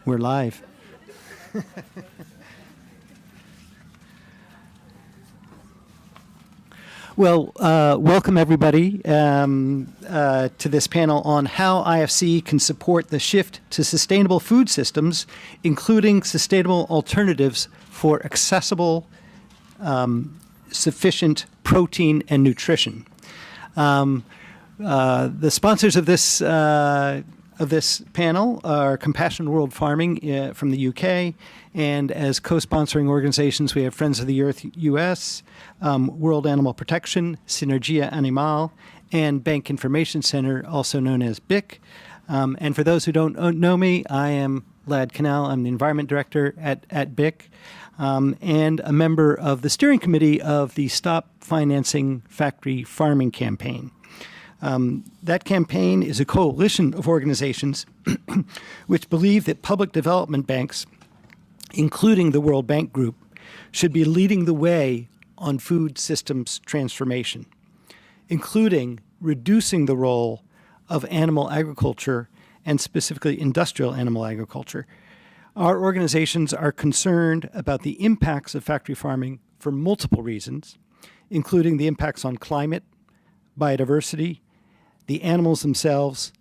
We're live. Well, welcome everybody to this panel on how IFC can support the shift to sustainable food systems, including sustainable alternatives for accessible, sufficient protein and nutrition. The sponsors of this panel are Compassion World Farming from the UK, and as co-sponsoring organizations, we have Friends of the Earth US, World Animal Protection, Sinergia Animal, and Bank Information Center, also known as BIC. And for those who don't know me, I am Lad Canal. I'm the Environment Director at BIC, and a member of the steering committee of the Stop Financing Factory Farming campaign. That campaign is a coalition of organizations which believe that public development banks, including the World Bank Group, should be leading the way on food systems transformation, including reducing the role of animal agriculture and specifically industrial animal agriculture. Our organizations are concerned about the impacts of factory farming for multiple reasons, including the impacts on climate, biodiversity, the animals themselves,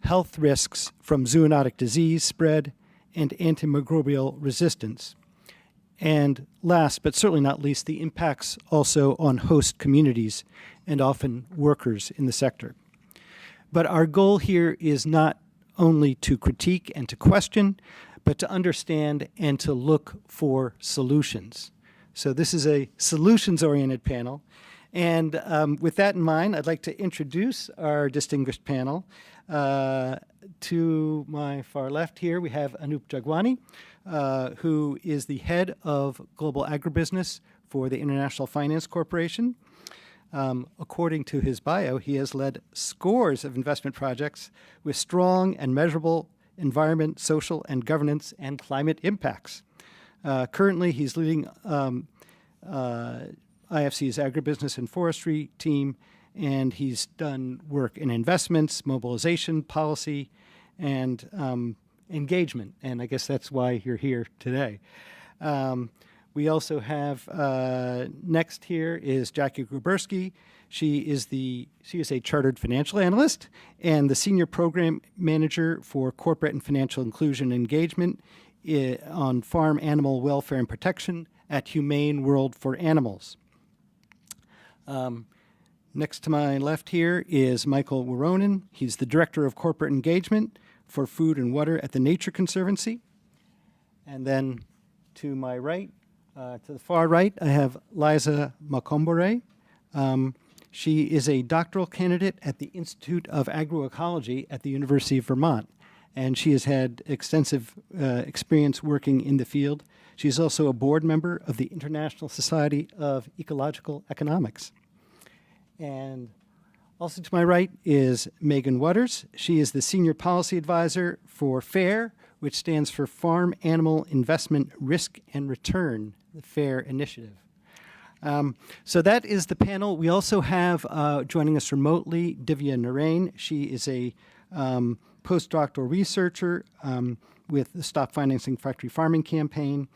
health risks from zoonotic disease spread, and antimicrobial resistance. And last, but certainly not least, the impacts also on host communities and often workers in the sector. But our goal here is not only to critique and to question, but to understand and to look for solutions. So this is a solutions-oriented panel. And with that in mind, I'd like to introduce our distinguished panel. To my far left here, we have Anoop Jagwani, who is the head of Global Agribusiness for the International Finance Corporation. According to his bio, he has led scores of investment projects with strong and measurable environment, social, and governance and climate impacts. Currently, he's leading IFC's agribusiness and forestry team, and he's done work in investments, mobilization, policy, and engagement. And I guess that's why you're here today. We also have next here is Jackie Gruberski. She is a chartered financial analyst and the senior program manager for corporate and financial inclusion and engagement on farm animal welfare and protection at Humane World for Animals. Next to my left here is Michael Wuronen. He's the Director of Corporate Engagement for Food and Water at the Nature Conservancy. And then to my right, to the far right, I have Liza Makombore. She is a doctoral candidate at the Institute of Agroecology at the University of Vermont, and she has had extensive experience working in the field. She's also a board member of the International Society of Ecological Economics. And also to my right is Megan Waters. She is the Senior Policy Advisor for FAIR, which stands for Farm Animal Investment Risk and Return, the FAIR initiative. So that is the panel. We also have joining us remotely Divya Narain. She is a postdoctoral researcher with the Stop Financing Factory Farming campaign.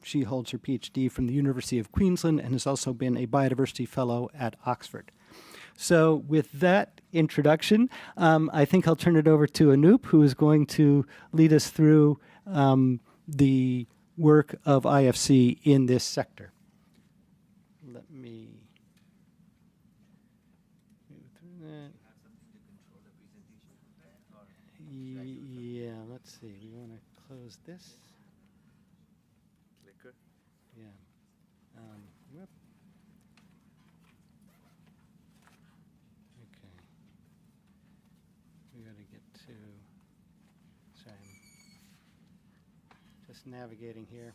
She holds her PhD from the University of Queensland and has also been a biodiversity fellow at Oxford. So with that introduction, I think I'll turn it over to Anoop, who is going to lead us through the work of IFC in this sector. Let me move through that. Yeah, let's see. We want to close this. Clicker. Yeah. Whoop. Okay. We got to get to. Sorry, I'm just navigating here.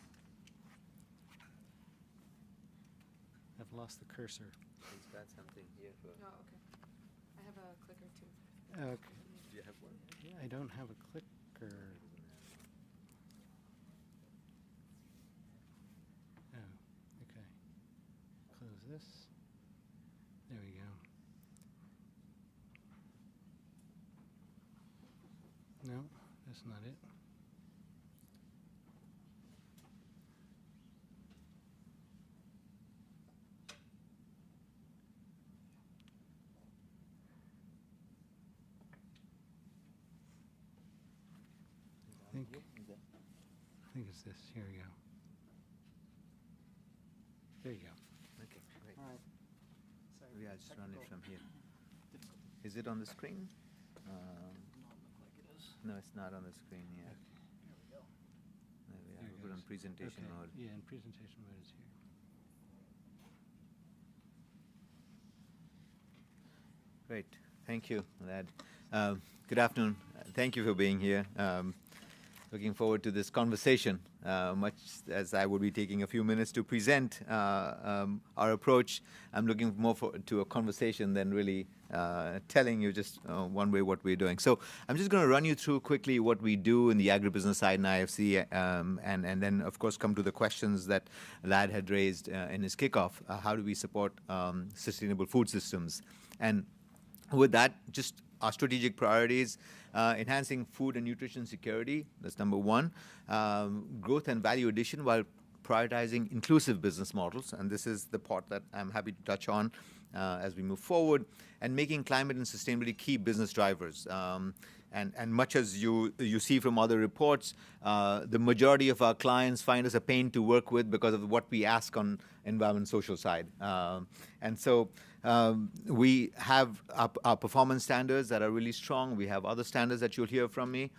I've lost the cursor. He's got something here for. Oh, okay. I have a clicker too. Okay. Do you have one? I don't have a clicker. Oh, okay. Close this. There we go. No, that's not it. think it's this. Here we go. There you go. Okay, great. All right. Sorry, Maybe I'll just run it technical from here. difficulty. Is it on the screen? Not look like it is. No, it's not on the screen yet. There we go. Maybe There I'll it put on goes. presentation Okay. mode. Yeah, in presentation mode is here. Great. Thank you, Lad. Good afternoon. Thank you for being here. Looking forward to this conversation, much as I will be taking a few minutes to present our approach. I'm looking more to a conversation than really telling you just one way what we're doing. So I'm just going to run you through quickly what we do in the agribusiness side in IFC, and then, of course, come to the questions that Lad had raised in his kickoff. How do we support sustainable food systems? And with that, just our strategic priorities, enhancing food and nutrition security, that's number one. Growth and value addition while prioritizing inclusive business models, and this is the part that I'm happy to touch on as we move forward, and making climate and sustainability key business drivers. And much as you see from other reports, the majority of our clients find us a pain to work with because of what we ask on environment and social side. And so we have our performance standards that are really strong. We have other standards that you'll hear from me.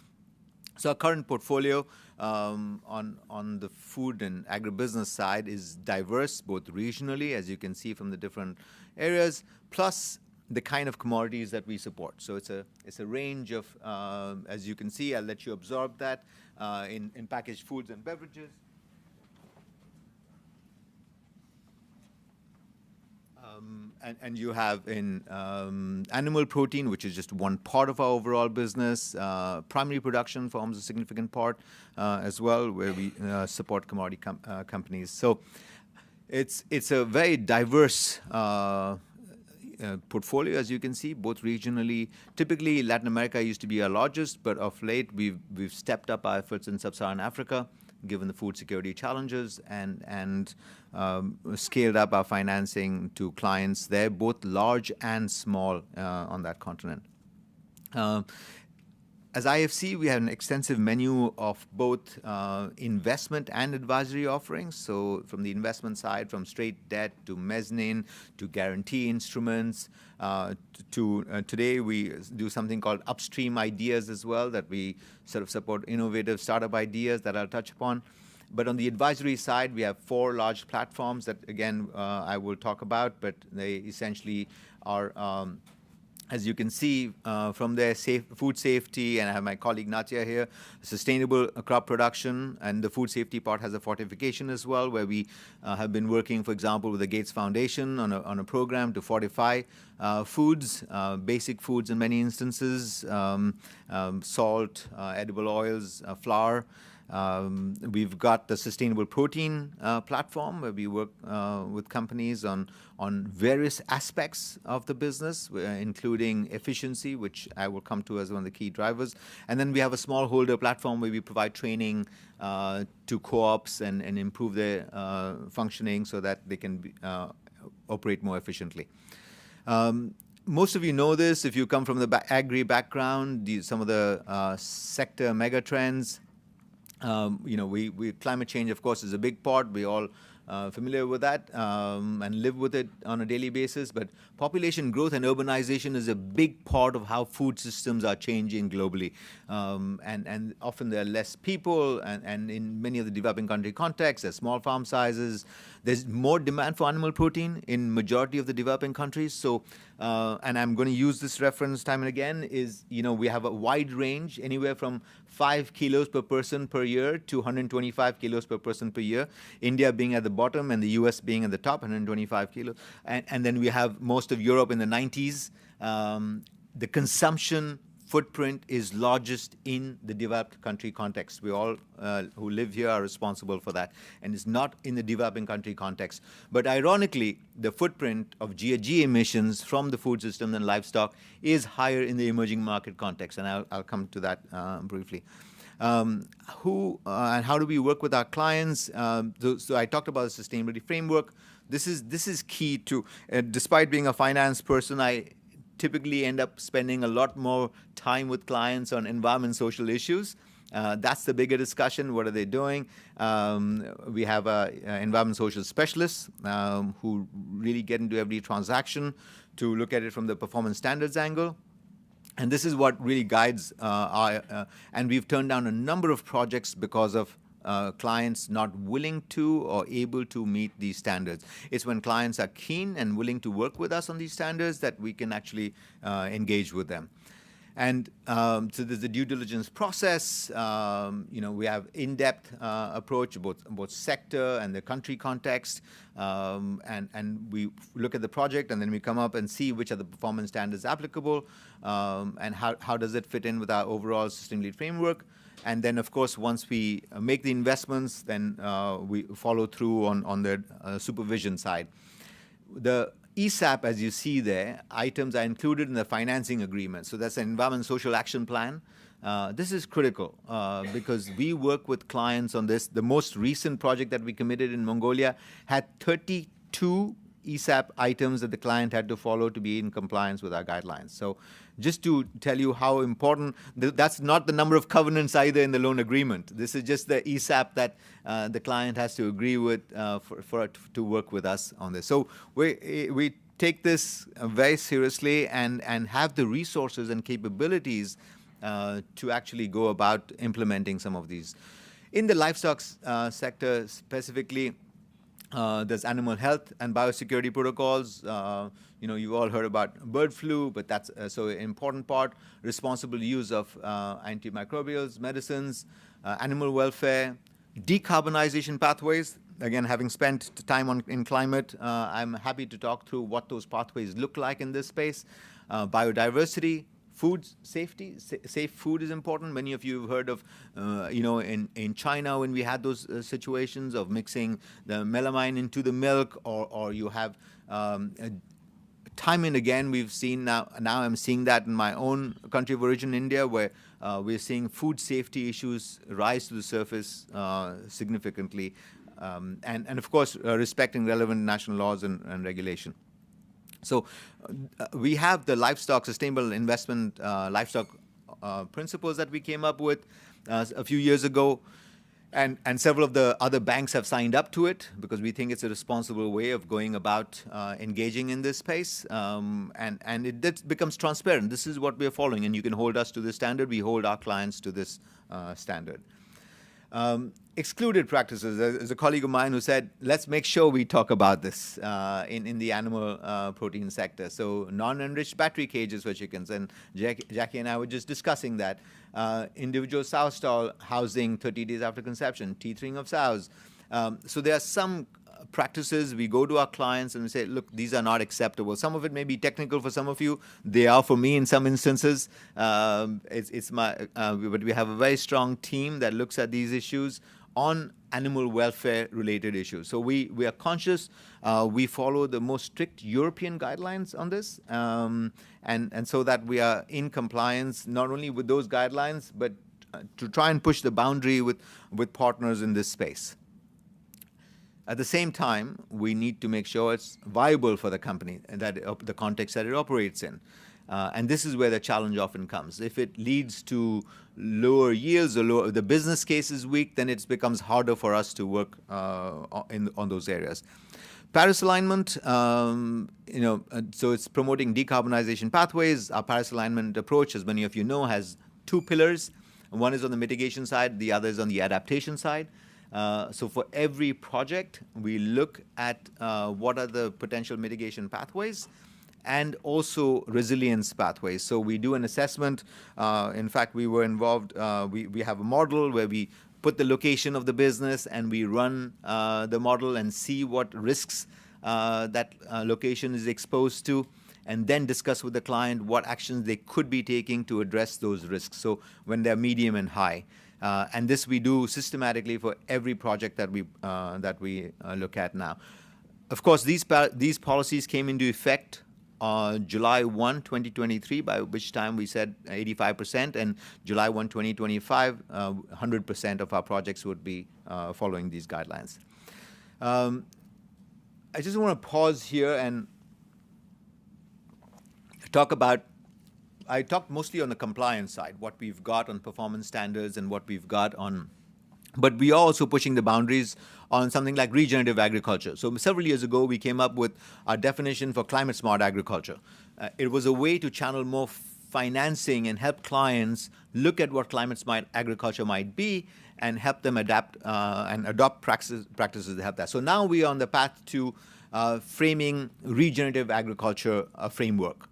So our current portfolio on the food and agribusiness side is diverse, both regionally, as you can see from the different areas, plus the kind of commodities that we support. So it's a range of, as you can see, I'll let you absorb that in packaged foods and beverages. And you have in animal protein, which is just one part of our overall business. Primary production forms a significant part as well, where we support commodity companies. So it's a very diverse portfolio, as you can see, both regionally. Typically, Latin America used to be our largest, but of late we've stepped up our efforts in sub-Saharan Africa, given the food security challenges, and scaled up our financing to clients there, both large and small on that continent. As IFC, we have an extensive menu of both investment and advisory offerings. So from the investment side, from straight debt to mezzanine to guarantee instruments, today we do something called upstream ideas as well, that we sort of support innovative startup ideas that I'll touch upon. But on the advisory side, we have 4 large platforms that, again, I will talk about, but they essentially are, as you can see from their food safety, and I have my colleague Natia here, sustainable crop production, and the food safety part has a fortification as well, where we have been working, for example, with the Gates Foundation on a program to fortify foods, basic foods in many instances, salt, edible oils, flour. We've got the sustainable protein platform, where we work with companies on various aspects of the business, including efficiency, which I will come to as one of the key drivers. And then we have a smallholder platform where we provide training to co-ops and improve their functioning so that they can operate more efficiently. Most of you know this if you come from the agri background, some of the sector megatrends. Climate change, of course, is a big part. We're all familiar with that and live with it on a daily basis. But population growth and urbanization is a big part of how food systems are changing globally. And often there are less people, and in many of the developing country contexts, there's small farm sizes. There's more demand for animal protein in majority of the developing countries. So, and I'm going to use this reference time and again, is, we have a wide range, anywhere from 5 kilos per person per year to 125 kilos per person per year. India being at the bottom and the US being at the top, 125 kilos. And then we have most of Europe in the 90s. The consumption footprint is largest in the developed country context. We all who live here are responsible for that, and it's not in the developing country context. But ironically, the footprint of GHG emissions from the food system and livestock is higher in the emerging market context, and I'll come to that briefly. Who and how do we work with our clients? So I talked about the sustainability framework. This is key to, despite being a finance person, I typically end up spending a lot more time with clients on environment and social issues. That's the bigger discussion. What are they doing? We have environment social specialists who really get into every transaction to look at it from the performance standards angle. And this is what really guides and we've turned down a number of projects because of clients not willing to or able to meet these standards. It's when clients are keen and willing to work with us on these standards that we can actually engage with them. And so there's the due diligence process. We have in-depth approach, both sector and the country context. And we look at the project, and then we come up and see which are the performance standards applicable, and how does it fit in with our overall sustainability framework. And then, of course, once we make the investments, then we follow through on the supervision side. The ESAP, as you see there, items are included in the financing agreement. So that's an environment social action plan. This is critical because we work with clients on this. The most recent project that we committed in Mongolia had 32 ESAP items that the client had to follow to be in compliance with our guidelines. So just to tell you how important, that's not the number of covenants either in the loan agreement. This is just the ESAP that the client has to agree with for it to work with us on this. So we take this very seriously and have the resources and capabilities to actually go about implementing some of these. In the livestock sector specifically, there's animal health and biosecurity protocols. You've all heard about bird flu, but that's so an important part. Responsible use of antimicrobials, medicines, animal welfare, decarbonization pathways. Again, having spent time in climate, I'm happy to talk through what those pathways look like in this space. Biodiversity, food safety, safe food is important. Many of you have heard of, in China when we had those situations of mixing the melamine into the milk, or you have time and again we've seen now I'm seeing that in my own country of origin, India, where we're seeing food safety issues rise to the surface significantly, and of course respecting relevant national laws and regulation. So we have the livestock sustainable investment livestock principles that we came up with a few years ago, and several of the other banks have signed up to it because we think it's a responsible way of going about engaging in this space, and it becomes transparent. This is what we are following, and you can hold us to this standard. We hold our clients to this standard. Excluded practices. There's a colleague of mine who said, let's make sure we talk about this in the animal protein sector. So non-enriched battery cages for chickens, and Jackie and I were just discussing that. Individual sow stall housing 30 days after conception, teethering of sows. So there are some practices. We go to our clients and we say, look, these are not acceptable. Some of it may be technical for some of you. They are for me in some instances. But we have a very strong team that looks at these issues on animal welfare related issues. So we are conscious. We follow the most strict European guidelines on this, and so that we are in compliance not only with those guidelines, but to try and push the boundary with partners in this space. At the same time, we need to make sure it's viable for the company and that the context that it operates in. And this is where the challenge often comes. If it leads to lower yields or the business case is weak, then it becomes harder for us to work on those areas. Paris alignment, so it's promoting decarbonization pathways. Our Paris alignment approach, as many of you know, has two pillars. One is on the mitigation side, the other is on the adaptation side. So for every project, we look at what are the potential mitigation pathways and also resilience pathways. So we do an assessment. In fact, we were involved. We have a model where we put the location of the business and we run the model and see what risks that location is exposed to, and then discuss with the client what actions they could be taking to address those risks. So when they're medium and high. And this we do systematically for every project that we look at now. Of course, these policies came into effect July 1, 2023, by which time we said 85%, and July 1, 2025, 100% of our projects would be following these guidelines. I just want to pause here and talk about I talked mostly on the compliance side, what we've got on performance standards and what we've got on. But we are also pushing the boundaries on something like regenerative agriculture. So several years ago, we came up with our definition for climate smart agriculture. It was a way to channel more financing and help clients look at what climate smart agriculture might be and help them adapt and adopt practices to help that. So now we are on the path to framing regenerative agriculture framework.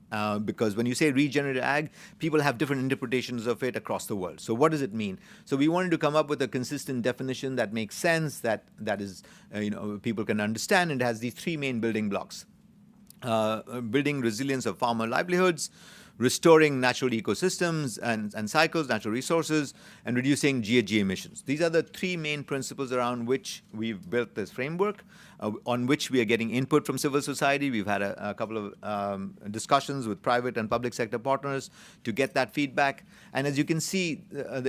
Because when you say regenerative ag, people have different interpretations of it across the world. So what does it mean? So we wanted to come up with a consistent definition that makes sense, that is, people can understand, and has these three main building blocks. Building resilience of farmer livelihoods, restoring natural ecosystems and cycles, natural resources, and reducing GHG emissions. These are the three main principles around which we've built this framework, on which we are getting input from civil society. We've had a couple of discussions with private and public sector partners to get that feedback. And as you can see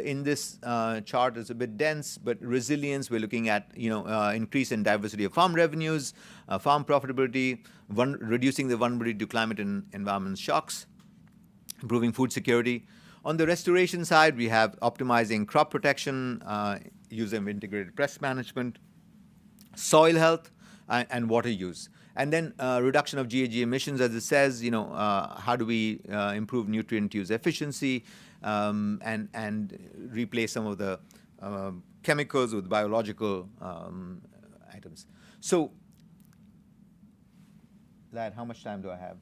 in this chart, it's a bit dense, but resilience, we're looking at increase in diversity of farm revenues, farm profitability, reducing the vulnerability to climate and environment shocks, improving food security. On the restoration side, we have optimizing crop protection, use of integrated pest management, soil health, and water use. And then reduction of GHG emissions, as it says, how do we improve nutrient use efficiency and replace some of the chemicals with biological items. So, Lad, how much time do I have?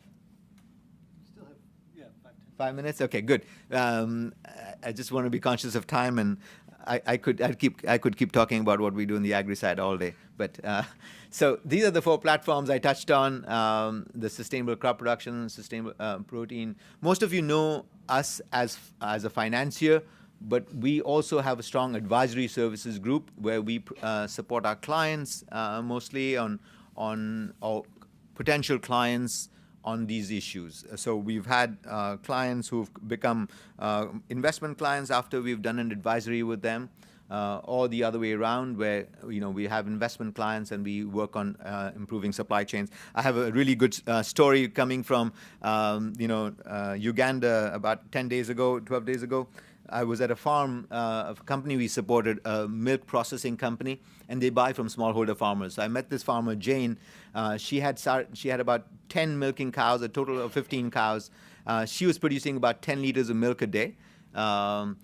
5 minutes? Okay, good. I just want to be conscious of time, and I could keep talking about what we do in the agri side all day. But so these are the 4 platforms I touched on: the sustainable crop production, sustainable protein. Most of you know us as a financier, but we also have a strong advisory services group where we support our clients mostly on or potential clients on these issues. So we've had clients who've become investment clients after we've done an advisory with them, or the other way around, where we have investment clients and we work on improving supply chains. I have a really good story coming from Uganda about 12 days ago. I was at a farm of a company we supported, a milk processing company, and they buy from smallholder farmers. So I met this farmer, Jane. She had about 10 milking cows, a total of 15 cows. She was producing about 10 liters of milk a day. And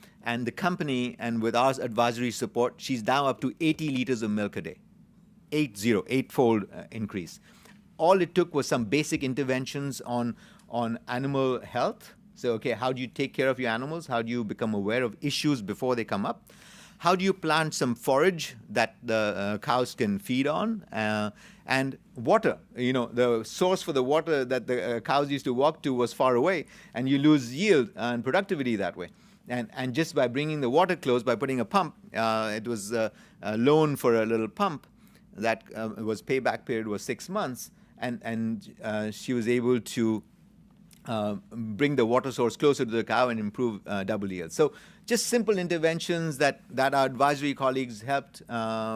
the company, and with our advisory support, she's now up to 80 liters of milk a day. 8-fold increase. All it took was some basic interventions on animal health. So, okay, how do you take care of your animals? How do you become aware of issues before they come up? How do you plant some forage that the cows can feed on? And water, the source for the water that the cows used to walk to was far away, and you lose yield and productivity that way. And just by bringing the water close, by putting a pump, it was a loan for a little pump that was payback period was 6 months, and she was able to bring the water source closer to the cow and improve double yield. So just simple interventions that our advisory colleagues helped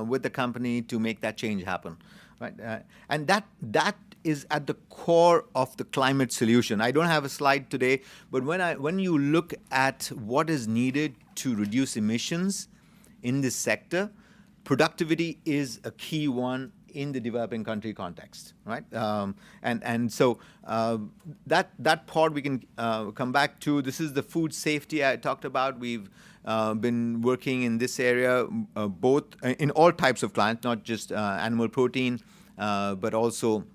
with the company to make that change happen, right? And that is at the core of the climate solution. I don't have a slide today, but when you look at what is needed to reduce emissions in this sector, productivity is a key one in the developing country context, right? And so that part we can come back to. This is the food safety I talked about. We've been working in this area, both in all types of clients, not just animal protein, but also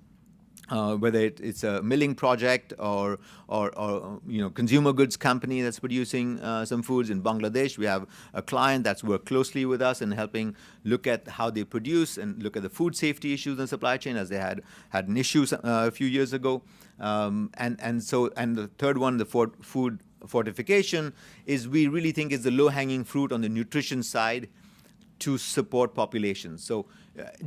whether it's a milling project or consumer goods company that's producing some foods in Bangladesh. We have a client that's worked closely with us in helping look at how they produce and look at the food safety issues in supply chain, as they had an issue a few years ago. And the third one, the food fortification, is we really think is the low-hanging fruit on the nutrition side to support populations. So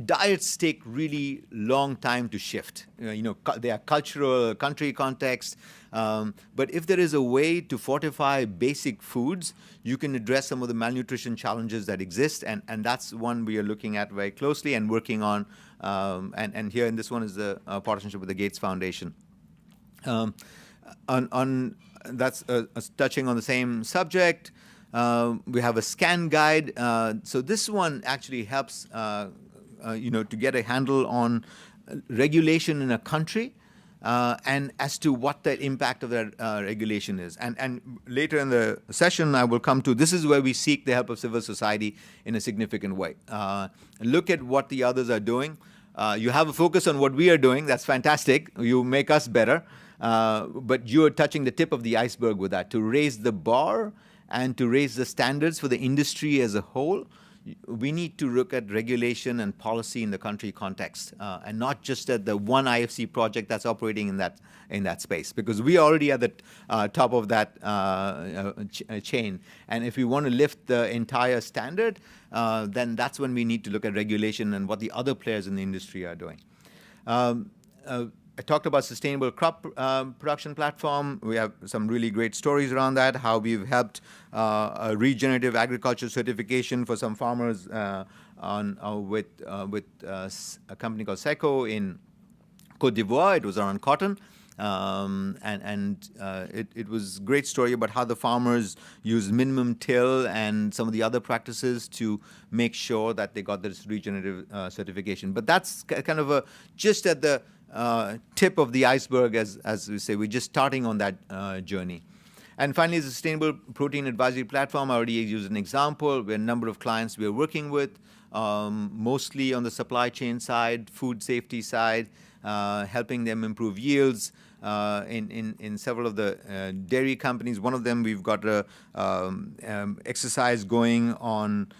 diets take really long time to shift. They are cultural, country context. But if there is a way to fortify basic foods, you can address some of the malnutrition challenges that exist. And that's one we are looking at very closely and working on. And here in this one is the partnership with the Gates Foundation. on that's touching on the same subject. We have a scan guide. So this one actually helps, to get a handle on regulation in a country and as to what the impact of that regulation is. And later in the session, I will come to, this is where we seek the help of civil society in a significant way. Look at what the others are doing. You have a focus on what we are doing. That's fantastic. You make us better. But you're touching the tip of the iceberg with that. To raise the bar and to raise the standards for the industry as a whole, we need to look at regulation and policy in the country context, and not just at the one IFC project that's operating in that space, because we are already at the top of that chain. And if we want to lift the entire standard, then that's when we need to look at regulation and what the other players in the industry are doing. I talked about sustainable crop production platform. We have some really great stories around that, how we've helped a regenerative agriculture certification for some farmers with a company called Seco in Côte d'Ivoire. It was around cotton. It was a great story about how the farmers use minimum till and some of the other practices to make sure that they got this regenerative certification. But that's kind of just at the tip of the iceberg, as we say. We're just starting on that journey. And finally, the Sustainable Protein Advisory Platform. I already used an example. We have a number of clients we are working with, mostly on the supply chain side, food safety side, helping them improve yields. In several of the dairy companies. One of them, we've got an exercise going on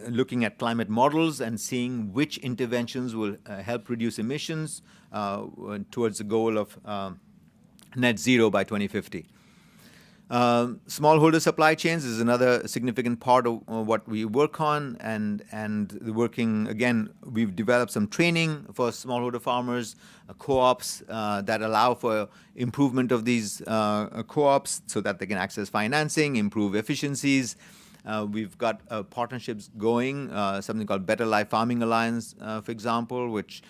looking at climate models and seeing which interventions will help reduce emissions towards the goal of net zero by 2050. Smallholder supply chains is another significant part of what we work on, and working, again, we've developed some training for smallholder farmers, co-ops that allow for improvement of these co-ops so that they can access financing, improve efficiencies. We've got partnerships going, something called Better Life Farming Alliance, for example, which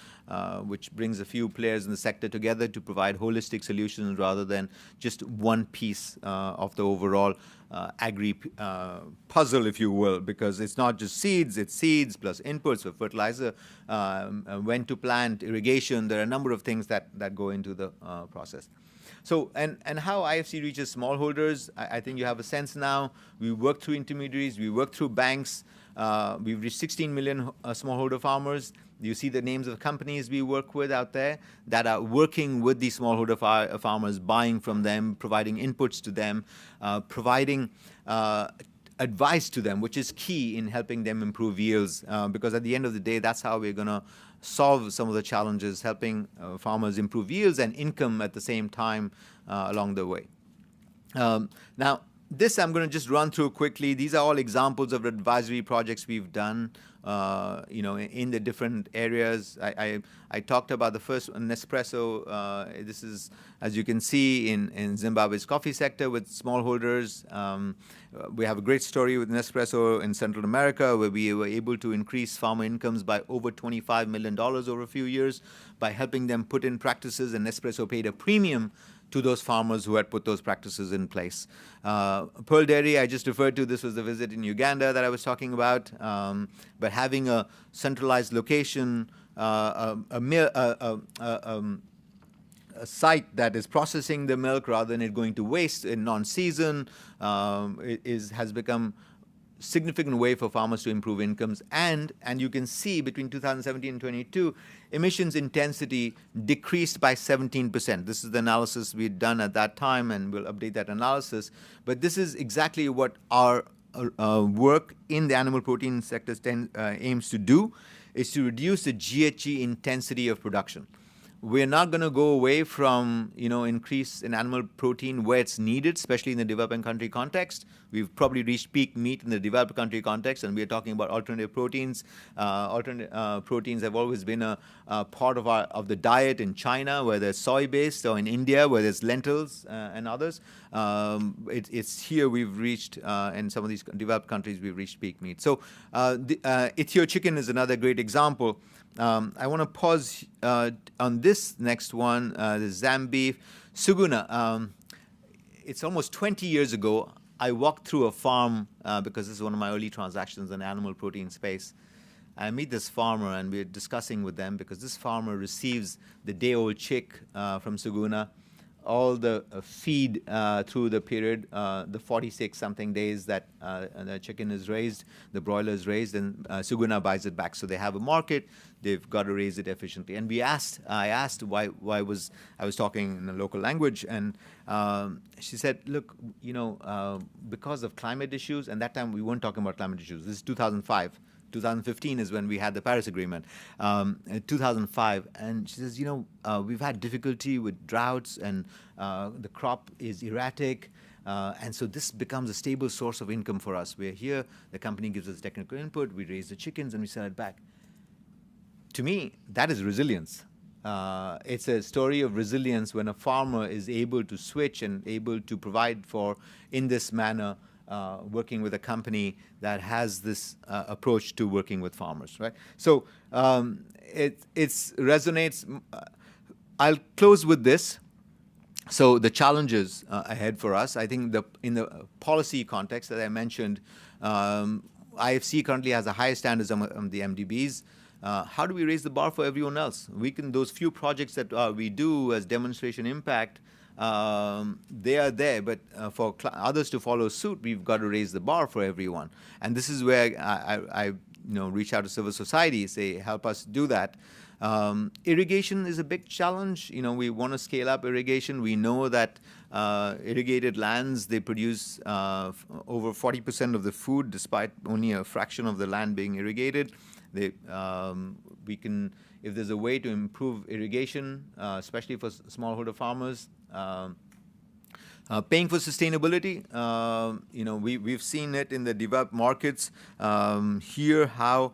brings a few players in the sector together to provide holistic solutions rather than just one piece of the overall agri puzzle, if you will, because it's not just seeds, it's seeds plus inputs for fertilizer, when to plant, irrigation. There are a number of things that go into the process. So, and how IFC reaches smallholders, I think you have a sense now. We work through intermediaries, we work through banks. We've reached 16 million smallholder farmers. You see the names of companies we work with out there that are working with these smallholder farmers, buying from them, providing inputs to them, providing advice to them, which is key in helping them improve yields, because at the end of the day, that's how we're going to solve some of the challenges, helping farmers improve yields and income at the same time along the way. Now, this I'm going to just run through quickly. These are all examples of advisory projects we've done, in the different areas. I talked about the first one, Nespresso. This is, as you can see, in Zimbabwe's coffee sector with smallholders. We have a great story with Nespresso in Central America, where we were able to increase farmer incomes by over $25 million over a few years by helping them put in practices, and Nespresso paid a premium to those farmers who had put those practices in place. Pearl Dairy, I just referred to, this was the visit in Uganda that I was talking about. But having a centralized location, a site that is processing the milk rather than it going to waste in non-season has become significant way for farmers to improve incomes. And you can see between 2017 and 22, emissions intensity decreased by 17%. This is the analysis we'd done at that time, and we'll update that analysis. But this is exactly what our work in the animal protein sector aims to do, is to reduce the GHG intensity of production. We're not going to go away from, increase in animal protein where it's needed, especially in the developing country context. We've probably reached peak meat in the developed country context, and we're talking about alternative proteins. Alternative proteins have always been a part of the diet in China, where there's soy-based, or in India, where there's lentils and others. It's here we've reached, in some of these developed countries, we've reached peak meat. So Ethio chicken is another great example. I want to pause on this next one, the Zambeef. Suguna, it's almost 20 years ago, I walked through a farm because this is one of my early transactions in the animal protein space. I meet this farmer, and we're discussing with them because this farmer receives the day-old chick from Suguna, all the feed through the period, the 46-something days that the chicken is raised, the broiler is raised, and Suguna buys it back. So they have a market. They've got to raise it efficiently. And I asked why I was talking in a local language, and she said, look, because of climate issues, and that time we weren't talking about climate issues. This is 2005. 2015 is when we had the Paris Agreement, 2005. And she says, we've had difficulty with droughts, and the crop is erratic. And so this becomes a stable source of income for us. We're here, the company gives us technical input, we raise the chickens, and we sell it back. To me, that is resilience. It's a story of resilience when a farmer is able to switch and able to provide for, in this manner, working with a company that has this approach to working with farmers, right? So it resonates. I'll close with this. So the challenges ahead for us, I think in the policy context that I mentioned, IFC currently has the highest standards on the MDBs. How do we raise the bar for everyone else? Those few projects that we do as demonstration impact, they are there, but for others to follow suit, we've got to raise the bar for everyone. And this is where I reach out to civil society, say, help us do that. Irrigation is a big challenge. We want to scale up irrigation. We know that irrigated lands, they produce over 40% of the food, despite only a fraction of the land being irrigated. If there's a way to improve irrigation, especially for smallholder farmers, paying for sustainability, we've seen it in the developed markets here, how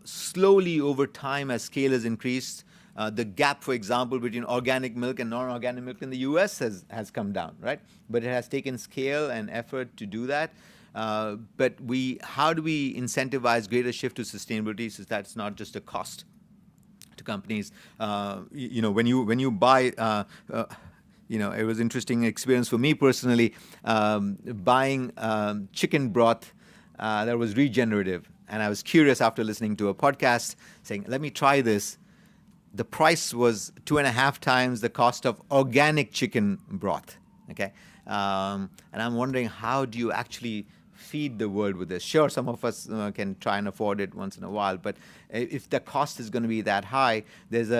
slowly over time, as scale has increased, the gap, for example, between organic milk and non-organic milk in the US has come down, right? But it has taken scale and effort to do that. But how do we incentivize greater shift to sustainability so that's not just a cost to companies? When you buy, it was interesting experience for me personally, buying chicken broth that was regenerative. And I was curious after listening to a podcast saying, let me try this. The price was 2.5 times the cost of organic chicken broth, okay? And I'm wondering, how do you actually feed the world with this? Sure, some of us can try and afford it once in a while, but if the cost is going to be that high, there's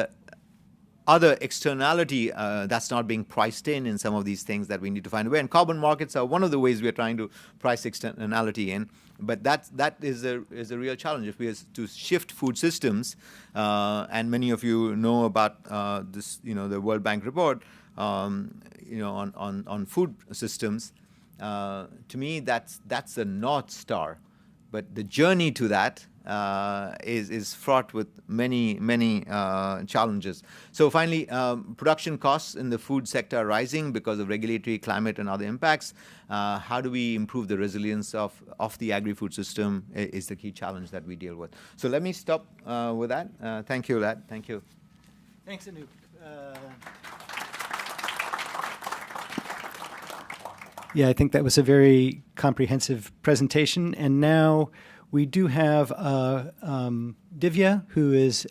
other externality that's not being priced in some of these things that we need to find a way. And carbon markets are one of the ways we are trying to price externality in. But that is a real challenge. If we are to shift food systems, and many of you know about this, the World Bank report, on food systems. To me, that's a North Star. But the journey to that is fraught with many challenges. So finally, production costs in the food sector are rising because of regulatory, climate, and other impacts. How do we improve the resilience of the agri-food system is the key challenge that we deal with. So let me stop with that. Thank you, Lad. Thank you. Thanks, Anoop. Yeah, I think that was a very comprehensive presentation. And now we do have Divya, who is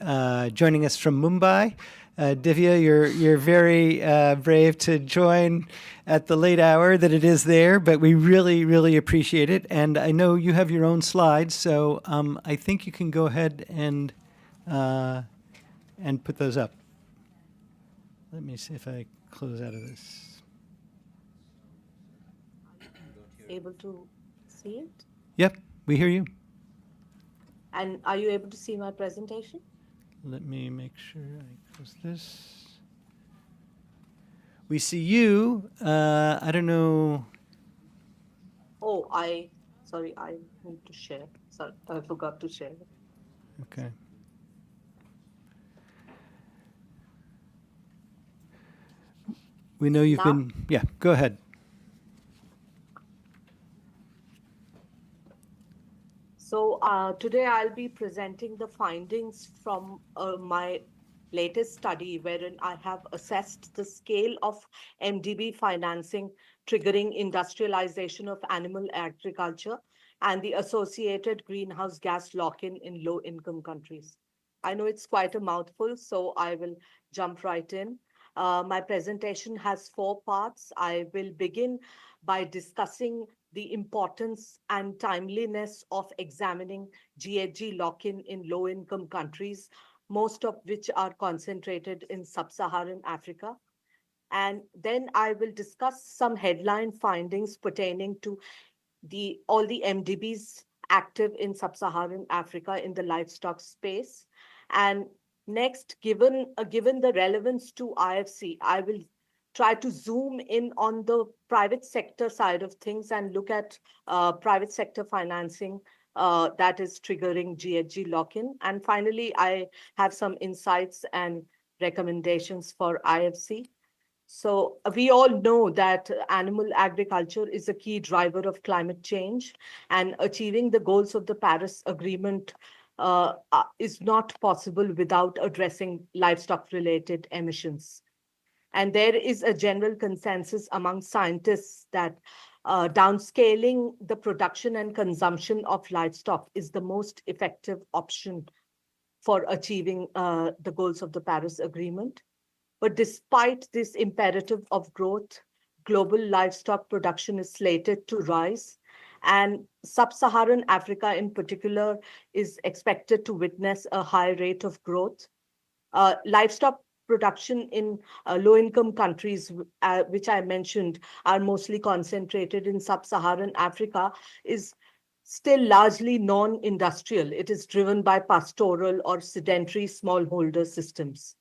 joining us from Mumbai. Divya, you're very brave to join at the late hour that it is there, but we really, really appreciate it. And I know you have your own slides, so I think you can go ahead and put those up. Let me see if I close out of this. Able to see it? Yep, we hear you. And are you able to see my presentation? Let me make sure I close this. We see you. I don't know. Oh, sorry, I need to share. Sorry, I forgot to share. Okay. We know you've been, yeah, go ahead. So today I'll be presenting the findings from my latest study wherein I have assessed the scale of MDB financing triggering industrialization of animal agriculture and the associated greenhouse gas lock-in in low-income countries. I know it's quite a mouthful, so I will jump right in. My presentation has 4 parts. I will begin by discussing the importance and timeliness of examining GHG lock-in in low-income countries, most of which are concentrated in sub-Saharan Africa. And then I will discuss some headline findings pertaining to all the MDBs active in sub-Saharan Africa in the livestock space. And next, given the relevance to IFC, I will try to zoom in on the private sector side of things and look at private sector financing that is triggering GHG lock-in. And finally, I have some insights and recommendations for IFC. So we all know that animal agriculture is a key driver of climate change, and achieving the goals of the Paris Agreement is not possible without addressing livestock-related emissions. And there is a general consensus among scientists that downscaling the production and consumption of livestock is the most effective option for achieving the goals of the Paris Agreement. But despite this imperative of growth, global livestock production is slated to rise. And sub-Saharan Africa in particular is expected to witness a high rate of growth. Livestock production in low-income countries, which I mentioned, are mostly concentrated in sub-Saharan Africa, is still largely non-industrial. It is driven by pastoral or sedentary smallholder systems.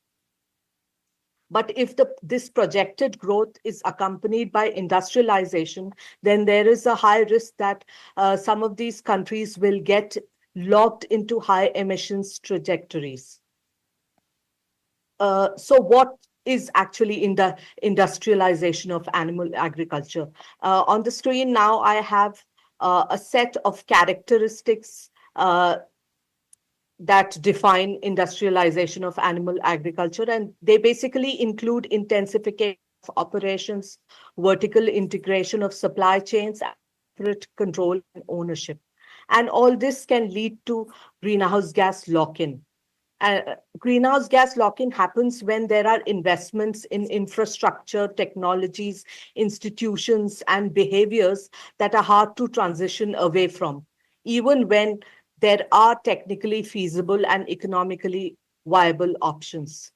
But if this projected growth is accompanied by industrialization, then there is a high risk that some of these countries will get locked into high emissions trajectories. So what is actually in the industrialization of animal agriculture? On the screen now, I have a set of characteristics that define industrialization of animal agriculture. And they basically include intensification of operations, vertical integration of supply chains, accurate control and ownership. And all this can lead to greenhouse gas lock-in. Greenhouse gas lock-in happens when there are investments in infrastructure, technologies, institutions, and behaviors that are hard to transition away from, even when there are technically feasible and economically viable options.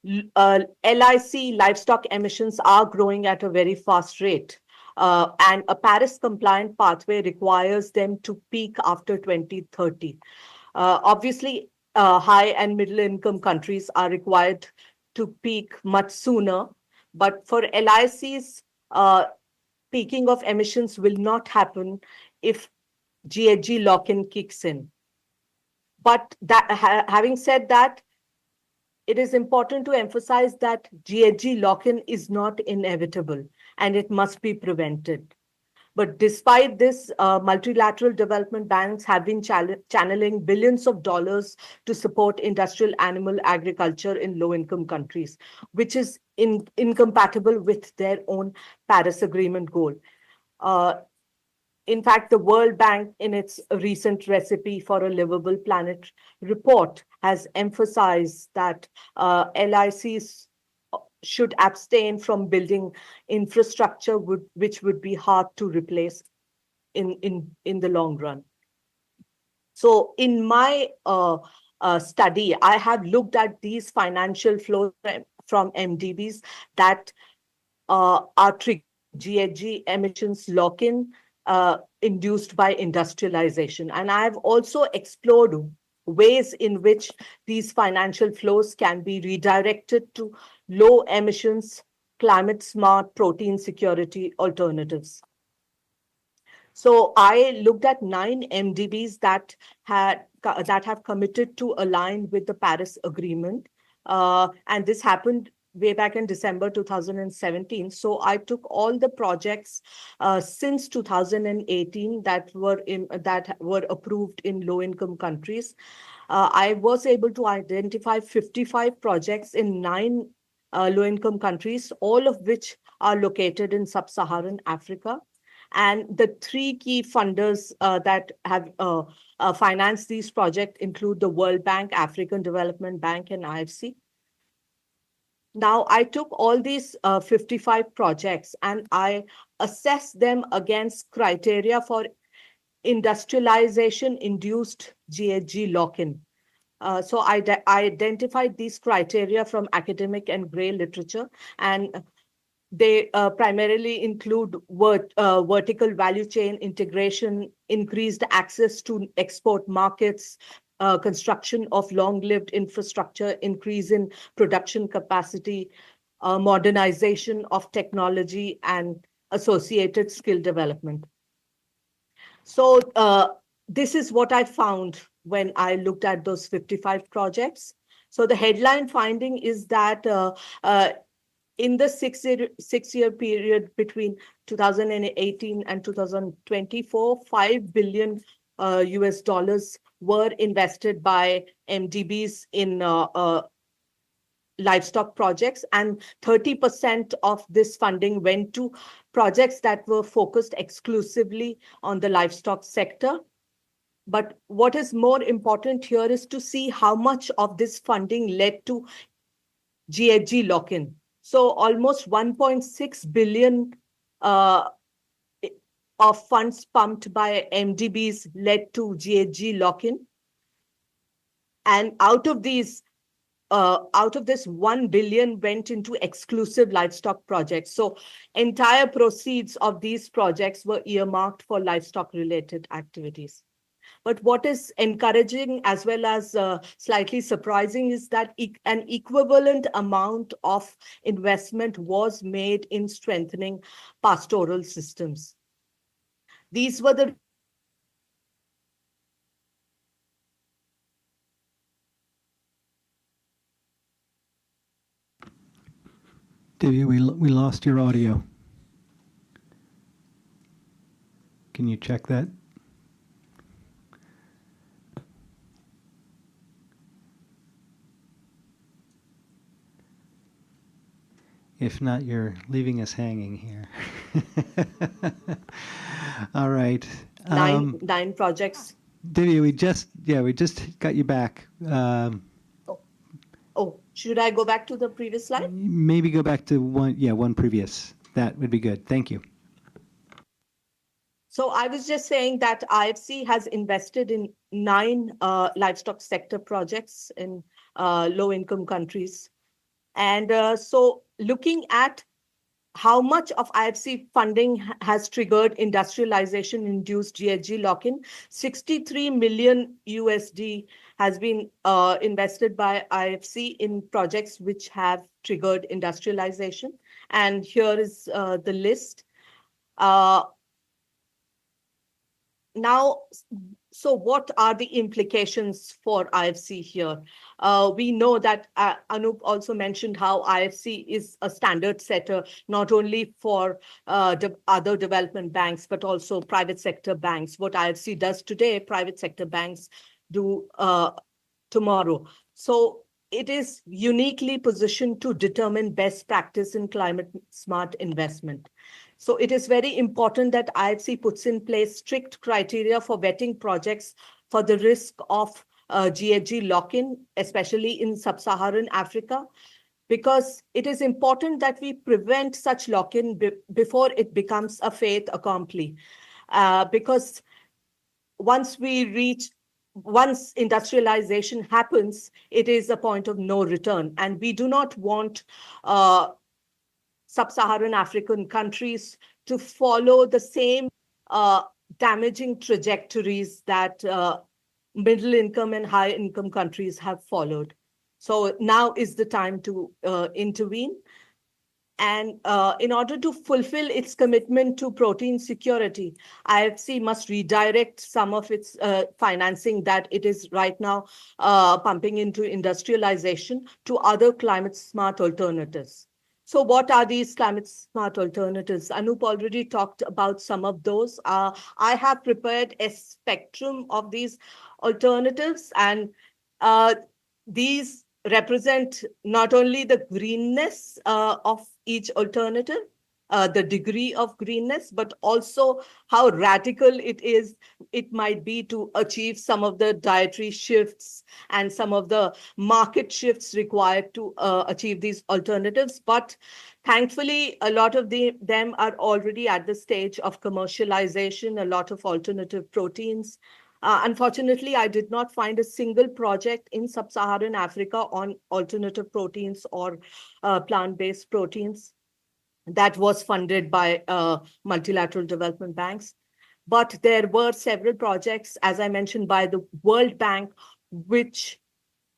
LIC livestock emissions are growing at a very fast rate, and a Paris-compliant pathway requires them to peak after 2030. Obviously, high and middle-income countries are required to peak much sooner, but for LICs, peaking of emissions will not happen if GHG lock-in kicks in. But having said that, it is important to emphasize that GHG lock-in is not inevitable and it must be prevented. But despite this, multilateral development banks have been channeling billions of dollars to support industrial animal agriculture in low-income countries, which is incompatible with their own Paris Agreement goal. In fact, the World Bank, in its recent Recipe for a Livable Planet report, has emphasized that LICs should abstain from building infrastructure which would be hard to replace in the long run. So in my study, I have looked at these financial flows from MDBs that are triggering GHG emissions lock-in induced by industrialization. And I've also explored ways in which these financial flows can be redirected to low emissions, climate smart, protein security alternatives. So I looked at 9 MDBs that have committed to align with the Paris Agreement. And this happened way back in December 2017. So I took all the projects since 2018 that were approved in low-income countries. I was able to identify 55 projects in 9 low-income countries, all of which are located in sub-Saharan Africa. And the 3 key funders that have financed these projects include the World Bank, African Development Bank, and IFC. Now, I took all these 55 projects and I assessed them against criteria for industrialization-induced GHG lock-in. So I identified these criteria from academic and gray literature, and they primarily include vertical value chain integration, increased access to export markets, construction of long-lived infrastructure, increase in production capacity, modernization of technology, and associated skill development. So this is what I found when I looked at those 55 projects. So the headline finding is that in the six-year period between 2018 and 2024, $5 billion US dollars were invested by MDBs in livestock projects, and 30% of this funding went to projects that were focused exclusively on the livestock sector. But what is more important here is to see how much of this funding led to GHG lock-in. So almost 1.6 billion of funds pumped by MDBs led to GHG lock-in. And out of this 1 billion went into exclusive livestock projects. So entire proceeds of these projects were earmarked for livestock-related activities. But what is encouraging as well as slightly surprising is that an equivalent amount of investment was made in strengthening pastoral systems. These were the Divya, we lost your audio. Can you check that? If not, you're leaving us hanging here. All right. nine projects. Divya, we just got you back. Oh, should I go back to the previous slide? Maybe go back to one previous. That would be good. Thank you. So I was just saying that IFC has invested in 9 livestock sector projects in low-income countries. And so looking at how much of IFC funding has triggered industrialization-induced GHG lock-in, 63 million USD has been invested by IFC in projects which have triggered industrialization. And here is the list. Now, so what are the implications for IFC here? We know that Anoop also mentioned how IFC is a standard setter, not only for other development banks, but also private sector banks. What IFC does today, private sector banks do tomorrow. So it is uniquely positioned to determine best practice in climate smart investment. So it is very important that IFC puts in place strict criteria for vetting projects for the risk of GHG lock-in, especially in sub-Saharan Africa, because it is important that we prevent such lock-in before it becomes a fait accompli. Because once industrialization happens, it is a point of no return. And we do not want sub-Saharan African countries to follow the same damaging trajectories that middle income and high income countries have followed. So now is the time to intervene. And in order to fulfill its commitment to protein security, IFC must redirect some of its financing that it is right now pumping into industrialization to other climate smart alternatives. So what are these climate smart alternatives? Anoop already talked about some of those. I have prepared a spectrum of these alternatives, and Uh, these represent not only the greenness of each alternative, the degree of greenness, but also how radical it might be to achieve some of the dietary shifts and some of the market shifts required to achieve these alternatives. But thankfully, a lot of them are already at the stage of commercialization, a lot of alternative proteins. Unfortunately, I did not find a single project in sub-Saharan Africa on alternative proteins or plant-based proteins that was funded by multilateral development banks. But there were several projects, as I mentioned, by the World Bank, which,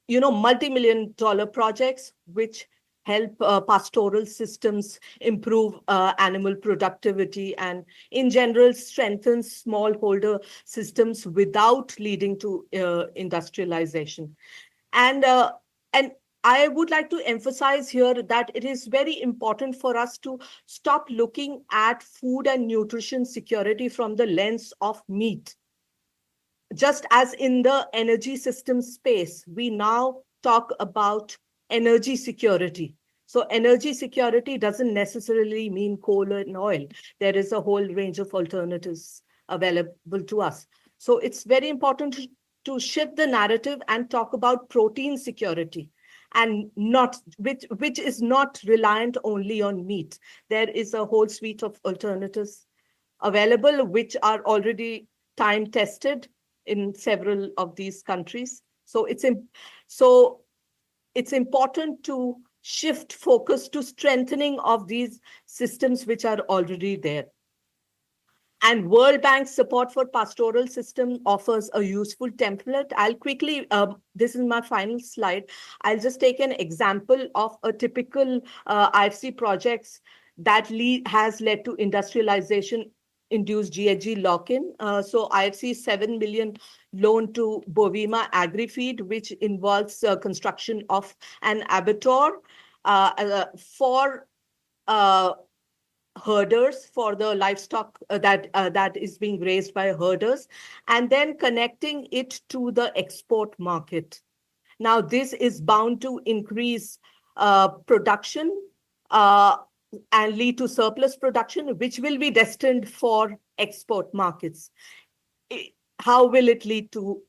multi-million-dollar projects, which help pastoral systems improve animal productivity and in general strengthen smallholder systems without leading to industrialization. And I would like to emphasize here that it is very important for us to stop looking at food and nutrition security from the lens of meat. Just as in the energy system space, we now talk about energy security. So energy security doesn't necessarily mean coal and oil. There is a whole range of alternatives available to us. So it's very important to shift the narrative and talk about protein security, and not which is not reliant only on meat. There is a whole suite of alternatives available which are already time tested in several of these countries. So it's important to shift focus to strengthening of these systems which are already there. And World Bank's support for pastoral system offers a useful template. I'll quickly, this is my final slide. I'll just take an example of a typical IFC projects that has led to industrialization induced GHG lock-in. So IFC 7 million loan to Bovima Agri-Feed, which involves construction of an abattoir for herders, for the livestock that is being raised by herders, and then connecting it to the export market. Now, this is bound to increase production and lead to surplus production, which will be destined for export markets. How will it lead to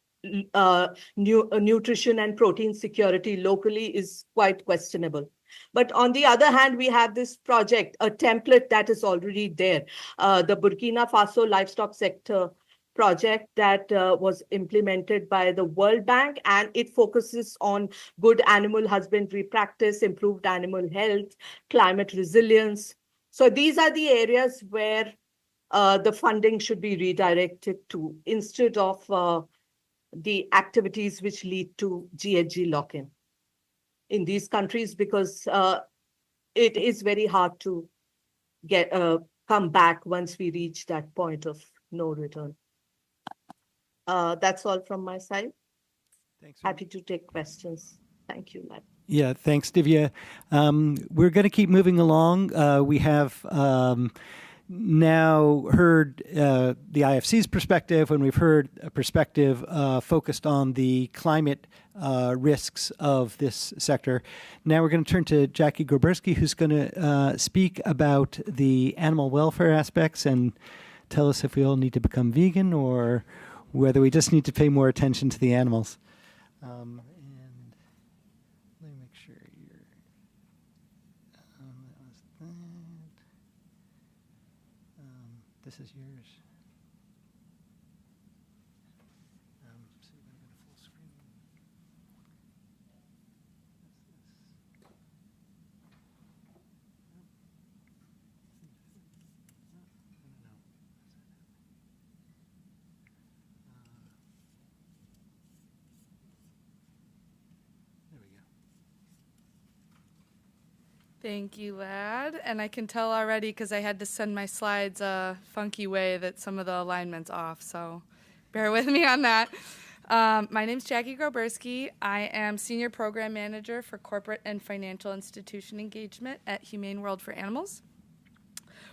nutrition and protein security locally is quite questionable. But on the other hand, we have this project, a template that is already there, the Burkina Faso livestock sector project that was implemented by the World Bank, and it focuses on good animal husbandry practice, improved animal health, climate resilience. So these are the areas where the funding should be redirected to, instead of the activities which lead to GHG lock-in in these countries, because it is very hard to come back once we reach that point of no return. That's all from my side. Thanks. Happy to take questions. Thank you, Matt. Yeah, thanks, Divya. We're going to keep moving along. We have now heard the IFC's perspective, and we've heard a perspective focused on the climate risks of this sector. Now we're going to turn to Jackie Groberski, who's going to speak about the animal welfare aspects and tell us if we all need to become vegan or whether we just need to pay more attention to the animals. And let me make sure you're... that was that. This is yours. So you're going to go to full screen. There we go. Thank you, Lad. And I can tell already because I had to send my slides a funky way that some of the alignment's off, so bear with me on that. My name's Jackie Groberski. I am Senior Program Manager for Corporate and Financial Institution Engagement at Humane World for Animals.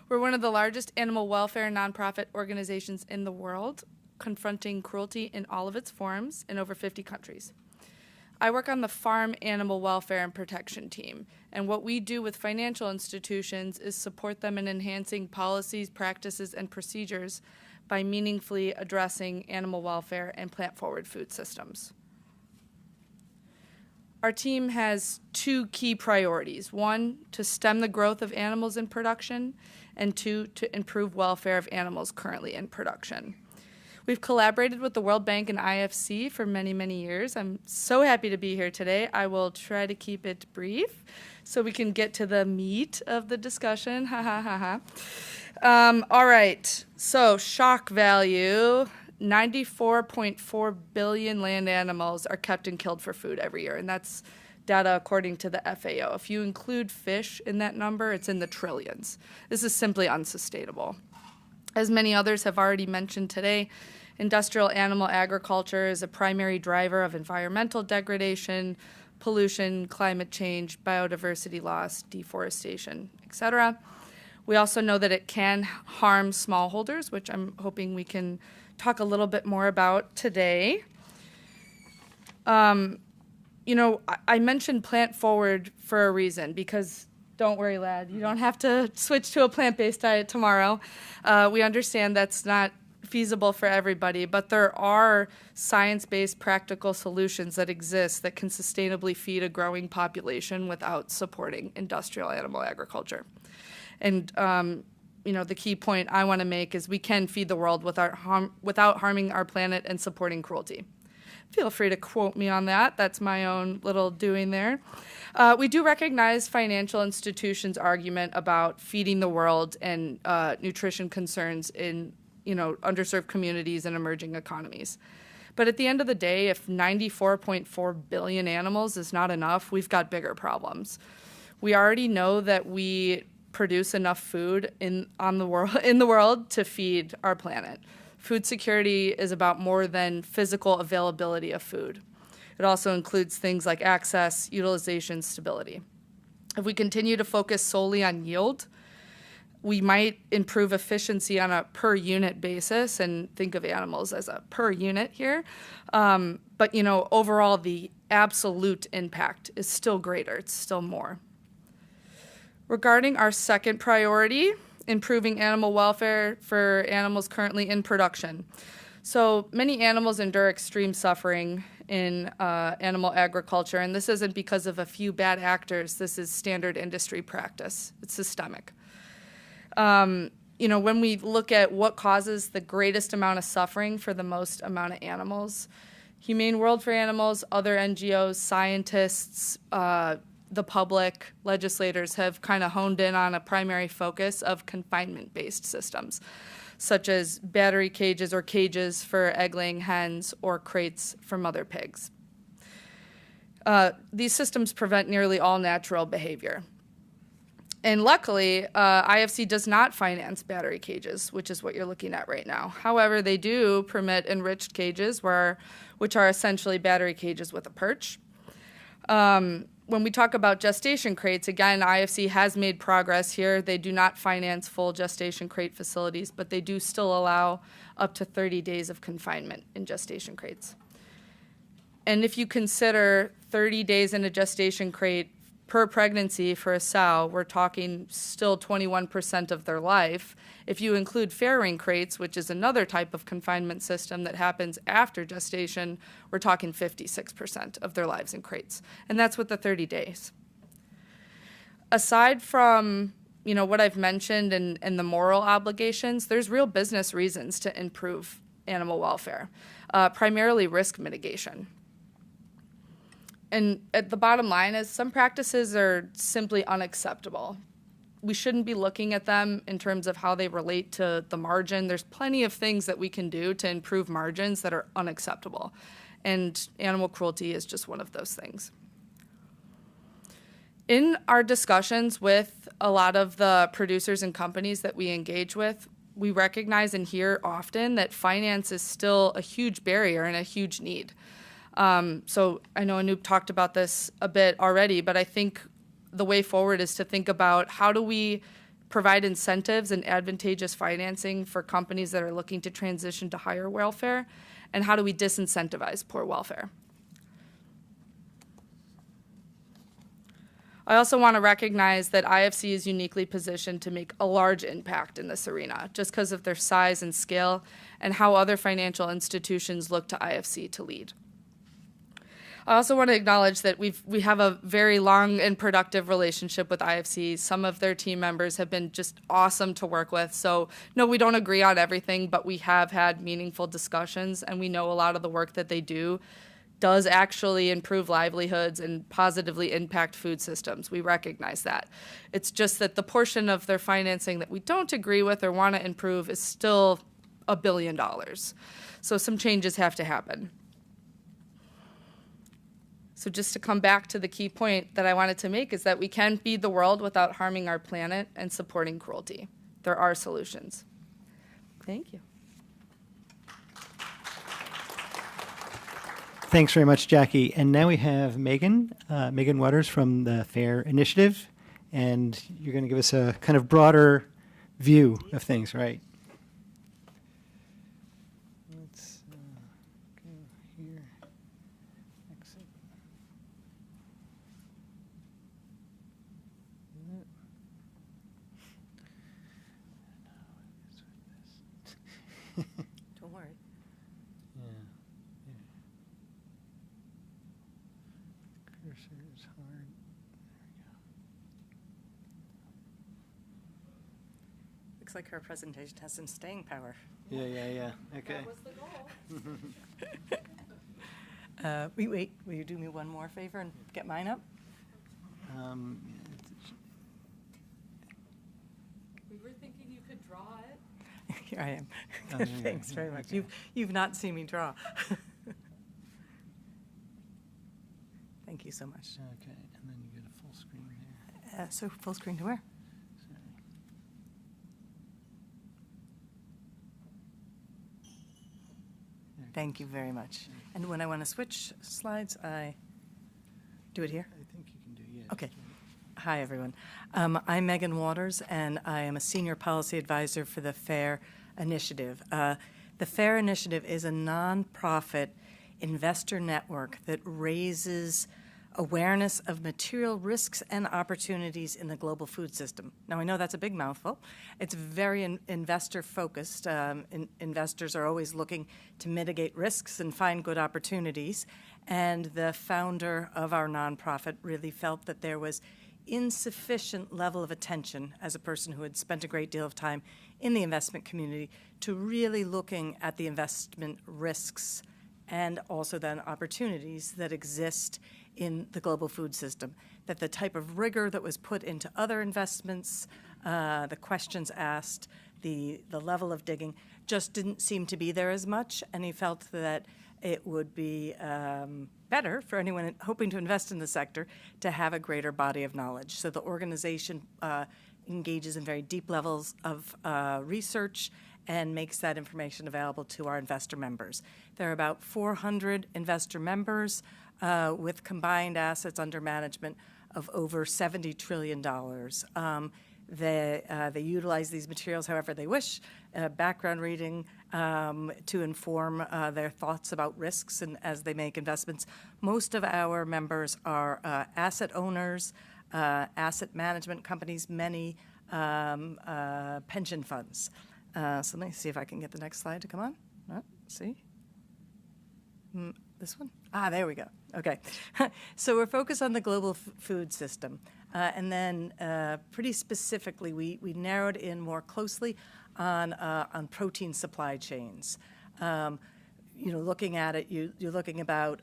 We're one of the largest animal welfare nonprofit organizations in the world, confronting cruelty in all of its forms in over 50 countries. I work on the Farm Animal Welfare and Protection team, and what we do with financial institutions is support them in enhancing policies, practices, and procedures by meaningfully addressing animal welfare and plant-forward food systems. Our team has two key priorities. One, to stem the growth of animals in production, and two, to improve welfare of animals currently in production. We've collaborated with the World Bank and IFC for many, many years. I'm so happy to be here today. I will try to keep it brief so we can get to the meat of the discussion. Ha ha ha ha. All right, so shock value. 94.4 billion land animals are kept and killed for food every year, and that's data according to the FAO. If you include fish in that number, it's in the trillions. This is simply unsustainable. As many others have already mentioned today, industrial animal agriculture is a primary driver of environmental degradation, pollution, climate change, biodiversity loss, deforestation, etc. We also know that it can harm smallholders, which I'm hoping we can talk a little bit more about today. I mentioned plant forward for a reason, because don't worry, lad, you don't have to switch to a plant-based diet tomorrow. We understand that's not feasible for everybody, but there are science-based practical solutions that exist that can sustainably feed a growing population without supporting industrial animal agriculture. And the key point I want to make is we can feed the world without harming our planet and supporting cruelty. Feel free to quote me on that. That's my own little doing there. We do recognize financial institutions' argument about feeding the world and nutrition concerns in underserved communities and emerging economies. But at the end of the day, if 94.4 billion animals is not enough, we've got bigger problems. We already know that we produce enough food in the world to feed our planet. Food security is about more than physical availability of food. It also includes things like access, utilization, stability. If we continue to focus solely on yield, we might improve efficiency on a per unit basis and think of animals as a per unit here. But overall, the absolute impact is still greater. It's still more. Regarding our second priority, improving animal welfare for animals currently in production. So many animals endure extreme suffering in animal agriculture, and this isn't because of a few bad actors. This is standard industry practice. It's systemic. When we look at what causes the greatest amount of suffering for the most amount of animals, Humane World for Animals, other NGOs, scientists, the public, legislators have kind of honed in on a primary focus of confinement-based systems, such as battery cages or cages for egg-laying hens or crates for mother pigs. These systems prevent nearly all natural behavior. And luckily, IFC does not finance battery cages, which is what you're looking at right now. However, they do permit enriched cages, which are essentially battery cages with a perch. When we talk about gestation crates, again, IFC has made progress here. They do not finance full gestation crate facilities, but they do still allow up to 30 days of confinement in gestation crates. And if you consider 30 days in a gestation crate per pregnancy for a sow, we're talking still 21% of their life. If you include farrowing crates, which is another type of confinement system that happens after gestation, we're talking 56% of their lives in crates. And that's with the 30 days. Aside from what I've mentioned and the moral obligations, there's real business reasons to improve animal welfare, primarily risk mitigation. And at the bottom line is some practices are simply unacceptable. We shouldn't be looking at them in terms of how they relate to the margin. There's plenty of things that we can do to improve margins that are unacceptable. And animal cruelty is just one of those things. In our discussions with a lot of the producers and companies that we engage with, we recognize and hear often that finance is still a huge barrier and a huge need. So I know Anoop talked about this a bit already, but I think the way forward is to think about how do we provide incentives and advantageous financing for companies that are looking to transition to higher welfare, and how do we disincentivize poor welfare. I also want to recognize that IFC is uniquely positioned to make a large impact in this arena, just because of their size and scale and how other financial institutions look to IFC to lead. I also want to acknowledge that we have a very long and productive relationship with IFC. Some of their team members have been just awesome to work with. So no, we don't agree on everything, but we have had meaningful discussions, and we know a lot of the work that they do does actually improve livelihoods and positively impact food systems. We recognize that. It's just that the portion of their financing that we don't agree with or want to improve is still $1 billion. So some changes have to happen. So just to come back to the key point that I wanted to make is that we can feed the world without harming our planet and supporting cruelty. There are solutions. Thank you. Thanks very much, Jackie. And now we have Megan Waters from the FAIR Initiative, and you're going to give us a kind of broader view of things, right? Let's go here. Exit. Don't worry. Cursor is hard. Looks like her presentation has some staying power. Yeah. Okay. That was the goal. Wait, will you do me one more favor and get mine up? We were thinking you could draw it. Here I am. Oh, there you go. Thanks very much. Okay. You've not seen me draw. Thank you so much. Okay, and then you get a full screen there. So full screen to where? Sorry. There. Thank you very much. And when I want to switch slides, I do it here? I think you can do, yeah. Okay. just do it. Hi, everyone. I'm Megan Waters, and I am a senior policy advisor for the FAIR Initiative. The FAIR Initiative is a nonprofit investor network that raises awareness of material risks and opportunities in the global food system. Now, I know that's a big mouthful. It's very investor-focused. Investors are always looking to mitigate risks and find good opportunities. And the founder of our nonprofit really felt that there was insufficient level of attention, as a person who had spent a great deal of time in the investment community, to really looking at the investment risks and also then opportunities that exist in the global food system. That the type of rigor that was put into other investments, the questions asked, the level of digging just didn't seem to be there as much, and he felt that it would be better for anyone hoping to invest in the sector to have a greater body of knowledge. So the organization engages in very deep levels of research and makes that information available to our investor members. There are about 400 investor members with combined assets under management of over $70 trillion. They utilize these materials however they wish, background reading to inform their thoughts about risks and as they make investments. Most of our members are asset owners, asset management companies, many pension funds. So let me see if I can get the next slide to come on. See? This one? There we go. Okay. So we're focused on the global food system. And then pretty specifically, we narrowed in more closely on protein supply chains. Looking at it, you're looking about,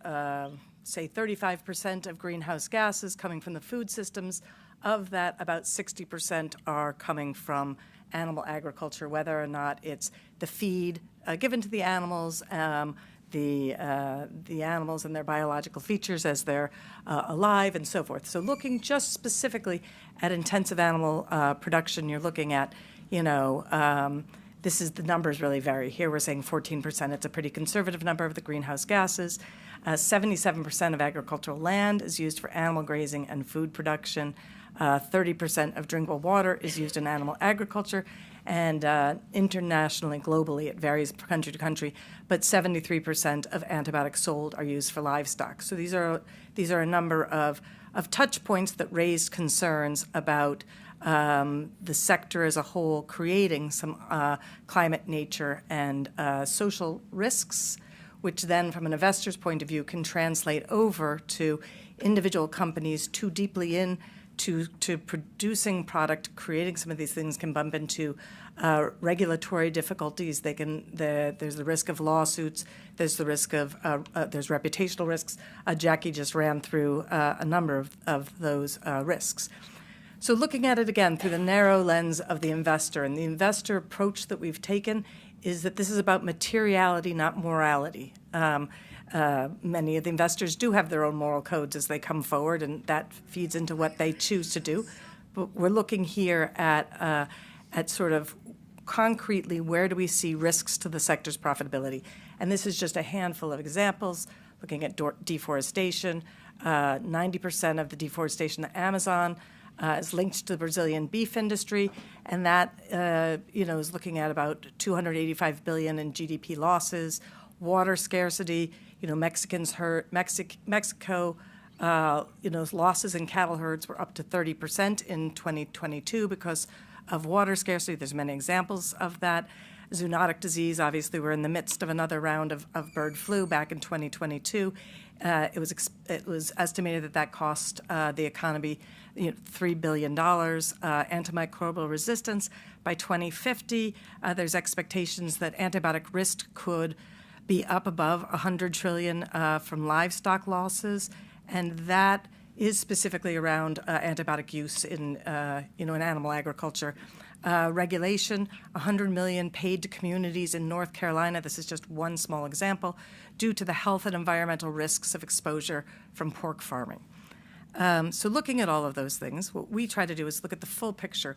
say, 35% of greenhouse gases coming from the food systems. Of that, about 60% are coming from animal agriculture, whether or not it's the feed given to the animals, the animals and their biological features as they're alive and so forth. So looking just specifically at intensive animal production, you're looking at, this is the numbers really vary. Here we're saying 14%. It's a pretty conservative number of the greenhouse gases. 77% of agricultural land is used for animal grazing and food production. 30% of drinkable water is used in animal agriculture, and internationally, globally, it varies country to country, but 73% of antibiotics sold are used for livestock. So these are a number of touch points that raised concerns about the sector as a whole creating some climate, nature, and social risks, which then, from an investor's point of view, can translate over to individual companies too deeply into producing product, creating some of these things can bump into regulatory difficulties. There's the risk of lawsuits. There's the risk of there's reputational risks. Jackie just ran through a number of those risks. So looking at it again through the narrow lens of the investor, and the investor approach that we've taken is that this is about materiality, not morality. Many of the investors do have their own moral codes as they come forward, and that feeds into what they choose to do. But we're looking here at sort of concretely where do we see risks to the sector's profitability. And this is just a handful of examples, looking at deforestation. 90% of the deforestation in the Amazon is linked to the Brazilian beef industry, and that is looking at about $285 billion in GDP losses. Water scarcity, Mexico, losses in cattle herds were up to 30% in 2022 because of water scarcity. There's many examples of that. Zoonotic disease, obviously, we're in the midst of another round of bird flu back in 2022. It was estimated that cost the economy $3 billion. Antimicrobial resistance by 2050, there's expectations that antibiotic risk could be up above $100 trillion from livestock losses, and that is specifically around antibiotic use in animal agriculture. Regulation, $100 million paid to communities in North Carolina. This is just one small example, due to the health and environmental risks of exposure from pork farming. So looking at all of those things, what we try to do is look at the full picture.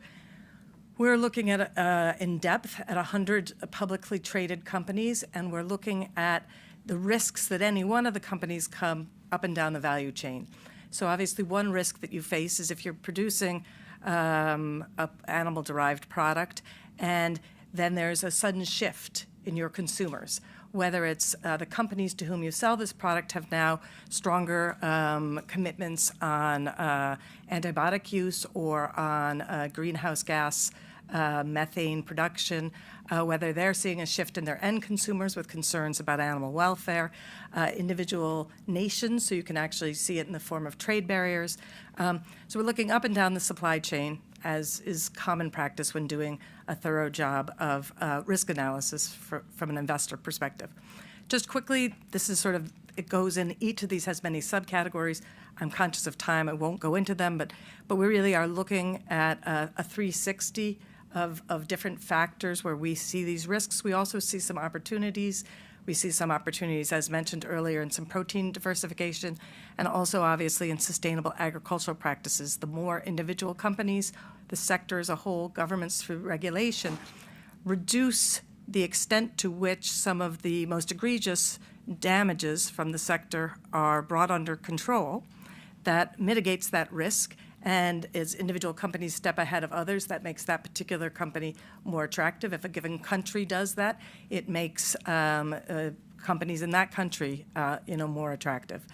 We're looking at, in depth, at 100 publicly traded companies, and we're looking at the risks that any one of the companies come up and down the value chain. So obviously one risk that you face is if you're producing an animal-derived product, and then there's a sudden shift in your consumers, whether it's the companies to whom you sell this product have now stronger commitments on antibiotic use or on greenhouse gas methane production, whether they're seeing a shift in their end consumers with concerns about animal welfare, individual nations, so you can actually see it in the form of trade barriers. So we're looking up and down the supply chain, as is common practice when doing a thorough job of risk analysis from an investor perspective. Just quickly, this is sort of, it goes in, each of these has many subcategories. I'm conscious of time, I won't go into them, but we really are looking at a 360 of different factors where we see these risks. We also see some opportunities. We see some opportunities, as mentioned earlier, in some protein diversification, and also obviously in sustainable agricultural practices. The more individual companies, the sector as a whole, governments through regulation, reduce the extent to which some of the most egregious damages from the sector are brought under control, that mitigates that risk. And as individual companies step ahead of others, that makes that particular company more attractive. If a given country does that, it makes companies in that country, more attractive.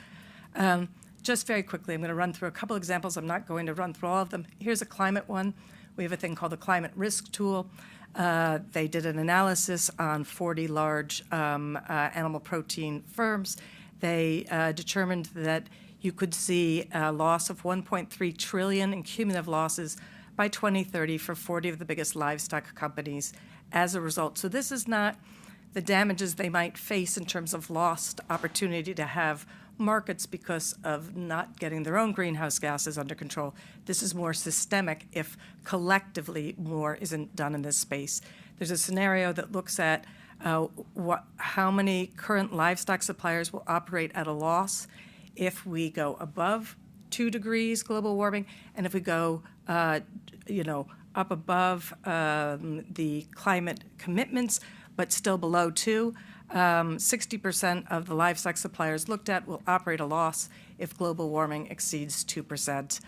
Just very quickly, I'm going to run through a couple examples. I'm not going to run through all of them. Here's a climate one. We have a thing called the Climate Risk Tool. They did an analysis on 40 large animal protein firms. They determined that you could see a loss of $1.3 trillion in cumulative losses by 2030 for 40 of the biggest livestock companies as a result. So this is not the damages they might face in terms of lost opportunity to have markets because of not getting their own greenhouse gases under control. This is more systemic if collectively more isn't done in this space. There's a scenario that looks at how many current livestock suppliers will operate at a loss if we go above 2 degrees global warming, and if we go, up above the climate commitments, but still below 2, 60% of the livestock suppliers looked at will operate a loss if global warming exceeds 2%.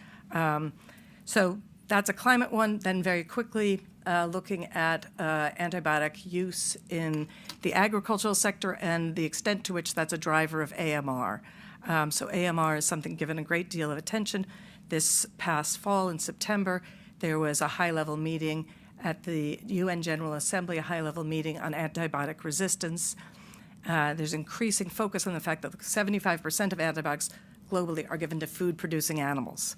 So that's a climate one. Then very quickly, looking at antibiotic use in the agricultural sector and the extent to which that's a driver of AMR. So AMR is something given a great deal of attention. This past fall in September, there was a high-level meeting at the UN General Assembly, a high-level meeting on antibiotic resistance. There's increasing focus on the fact that 75% of antibiotics globally are given to food-producing animals.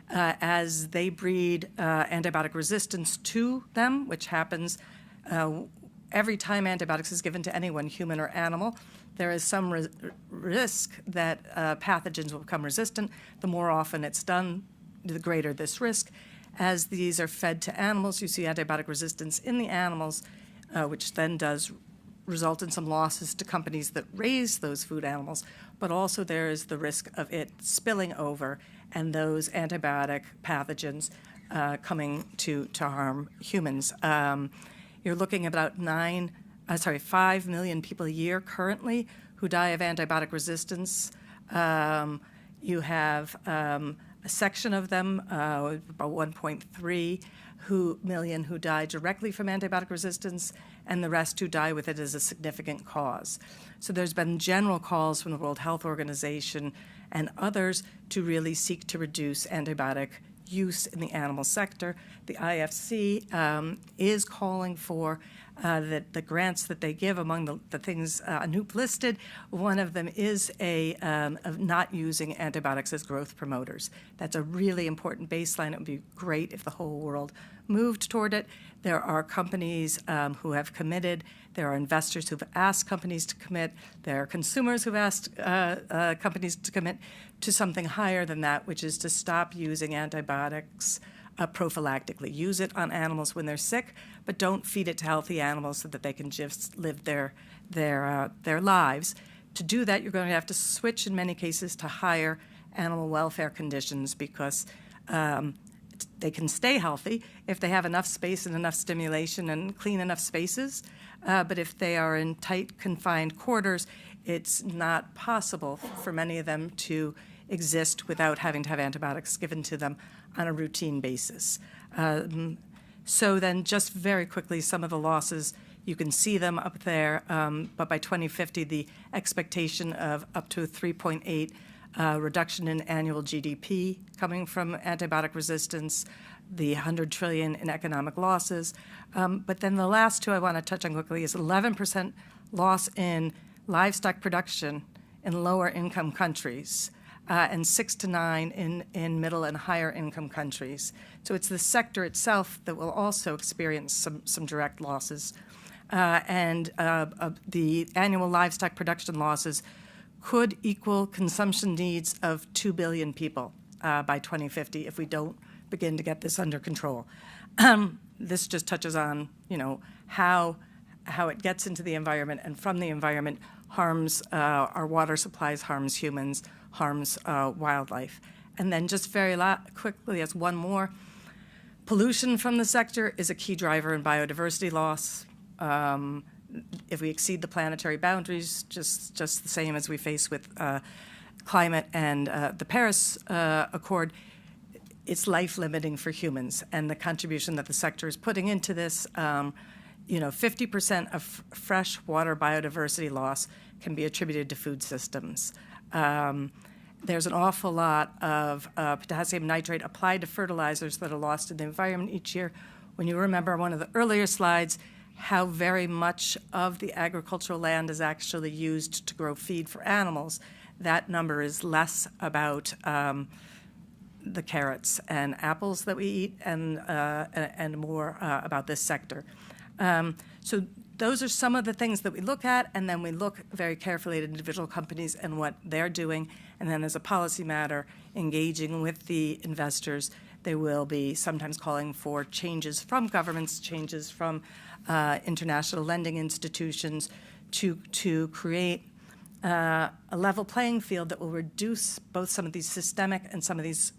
As they breed antibiotic resistance to them, which happens every time antibiotics is given to anyone, human or animal, there is some risk that pathogens will become resistant. The more often it's done, the greater this risk. As these are fed to animals, you see antibiotic resistance in the animals, which then does result in some losses to companies that raise those food animals, but also there is the risk of it spilling over and those antibiotic pathogens coming to harm humans. You're looking at about 5 million people a year currently who die of antibiotic resistance. You have a section of them, about 1.3 million who die directly from antibiotic resistance, and the rest who die with it as a significant cause. So there's been general calls from the World Health Organization and others to really seek to reduce antibiotic use in the animal sector. The IFC is calling for that the grants that they give, among the things Anoop listed, one of them is of not using antibiotics as growth promoters. That's a really important baseline. It would be great if the whole world moved toward it. There are companies who have committed. There are investors who've asked companies to commit. There are consumers who've asked companies to commit to something higher than that, which is to stop using antibiotics prophylactically. Use it on animals when they're sick, but don't feed it to healthy animals so that they can just live their lives. To do that, you're going to have to switch in many cases to higher animal welfare conditions because they can stay healthy if they have enough space and enough stimulation and clean enough spaces. But if they are in tight, confined quarters, it's not possible for many of them to exist without having to have antibiotics given to them on a routine basis. So then just very quickly, some of the losses, you can see them up there, but by 2050, the expectation of up to a 3.8 reduction in annual GDP coming from antibiotic resistance, the 100 trillion in economic losses. But then the last two I want to touch on quickly is 11% loss in livestock production in lower income countries, and 6 to 9 in middle and higher income countries. So it's the sector itself that will also experience some direct losses. And the annual livestock production losses could equal consumption needs of 2 billion people by 2050 if we don't begin to get this under control. This just touches on, how it gets into the environment and from the environment harms our water supplies, harms humans, harms wildlife. And then just very quickly as one more, pollution from the sector is a key driver in biodiversity loss. If we exceed the planetary boundaries, just the same as we face with climate and the Paris Accord, it's life-limiting for humans. And the contribution that the sector is putting into this, 50% of freshwater biodiversity loss can be attributed to food systems. There's an awful lot of potassium nitrate applied to fertilizers that are lost in the environment each year. When you remember one of the earlier slides, how very much of the agricultural land is actually used to grow feed for animals, that number is less about the carrots and apples that we eat and more about this sector. So those are some of the things that we look at, and then we look very carefully at individual companies and what they're doing, and then as a policy matter, engaging with the investors. They will be sometimes calling for changes from governments, changes from international lending institutions to create a level playing field that will reduce both some of these systemic and some of these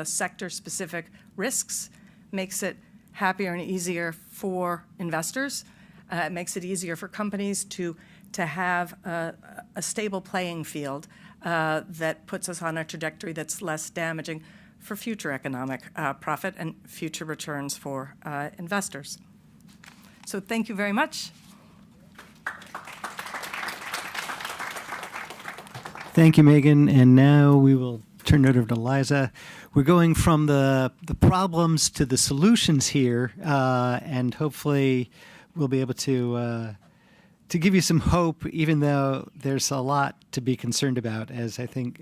sector-specific risks, makes it happier and easier for investors. It makes it easier for companies to have a stable playing field that puts us on a trajectory that's less damaging for future economic profit and future returns for investors. So thank you very much. Thank you, Megan. And now we will turn it over to Liza. We're going from the problems to the solutions here, and hopefully we'll be able to give you some hope, even though there's a lot to be concerned about, as I think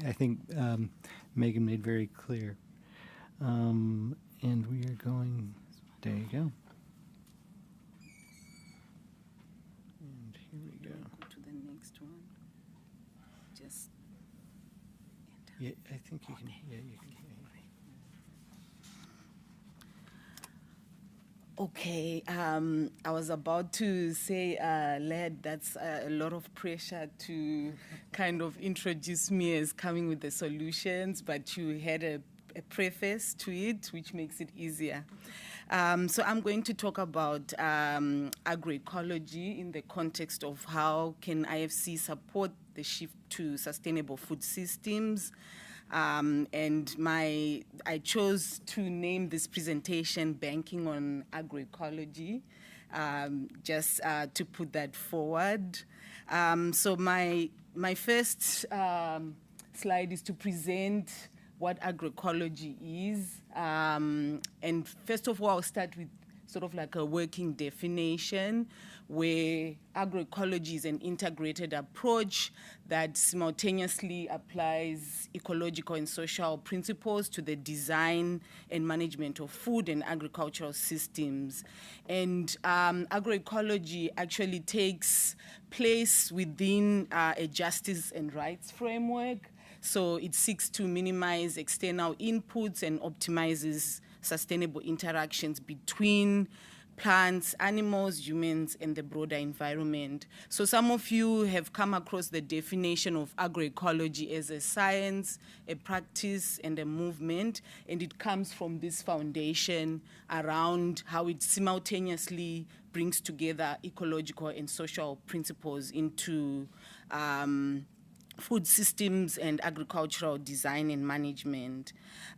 Megan made very clear. And we are going. There you go. And here we go. Go to the next one. Just Yeah, I think you can. Yeah, you can. okay. I was about to say, Led, that's a lot of pressure to kind of introduce me as coming with the solutions, but you had a preface to it, which makes it easier. So I'm going to talk about agroecology in the context of how can IFC support the shift to sustainable food systems. And I chose to name this presentation Banking on Agroecology, just to put that forward. So my first slide is to present what agroecology is. And first of all, I'll start with sort of like a working definition, where agroecology is an integrated approach that simultaneously applies ecological and social principles to the design and management of food and agricultural systems. And agroecology actually takes place within a justice and rights framework. So it seeks to minimize external inputs and optimizes sustainable interactions between plants, animals, humans, and the broader environment. So some of you have come across the definition of agroecology as a science, a practice, and a movement, and it comes from this foundation around how it simultaneously brings together ecological and social principles into food systems and agricultural design and management.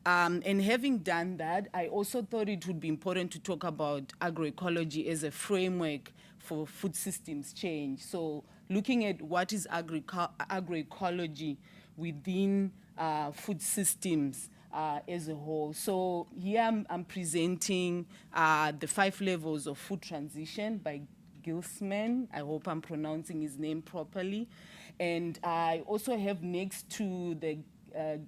And having done that, I also thought it would be important to talk about agroecology as a framework for food systems change. So looking at what is agroecology within food systems as a whole. So here I'm presenting the 5 levels of food transition by Gilsman. I hope I'm pronouncing his name properly. And I also have next to the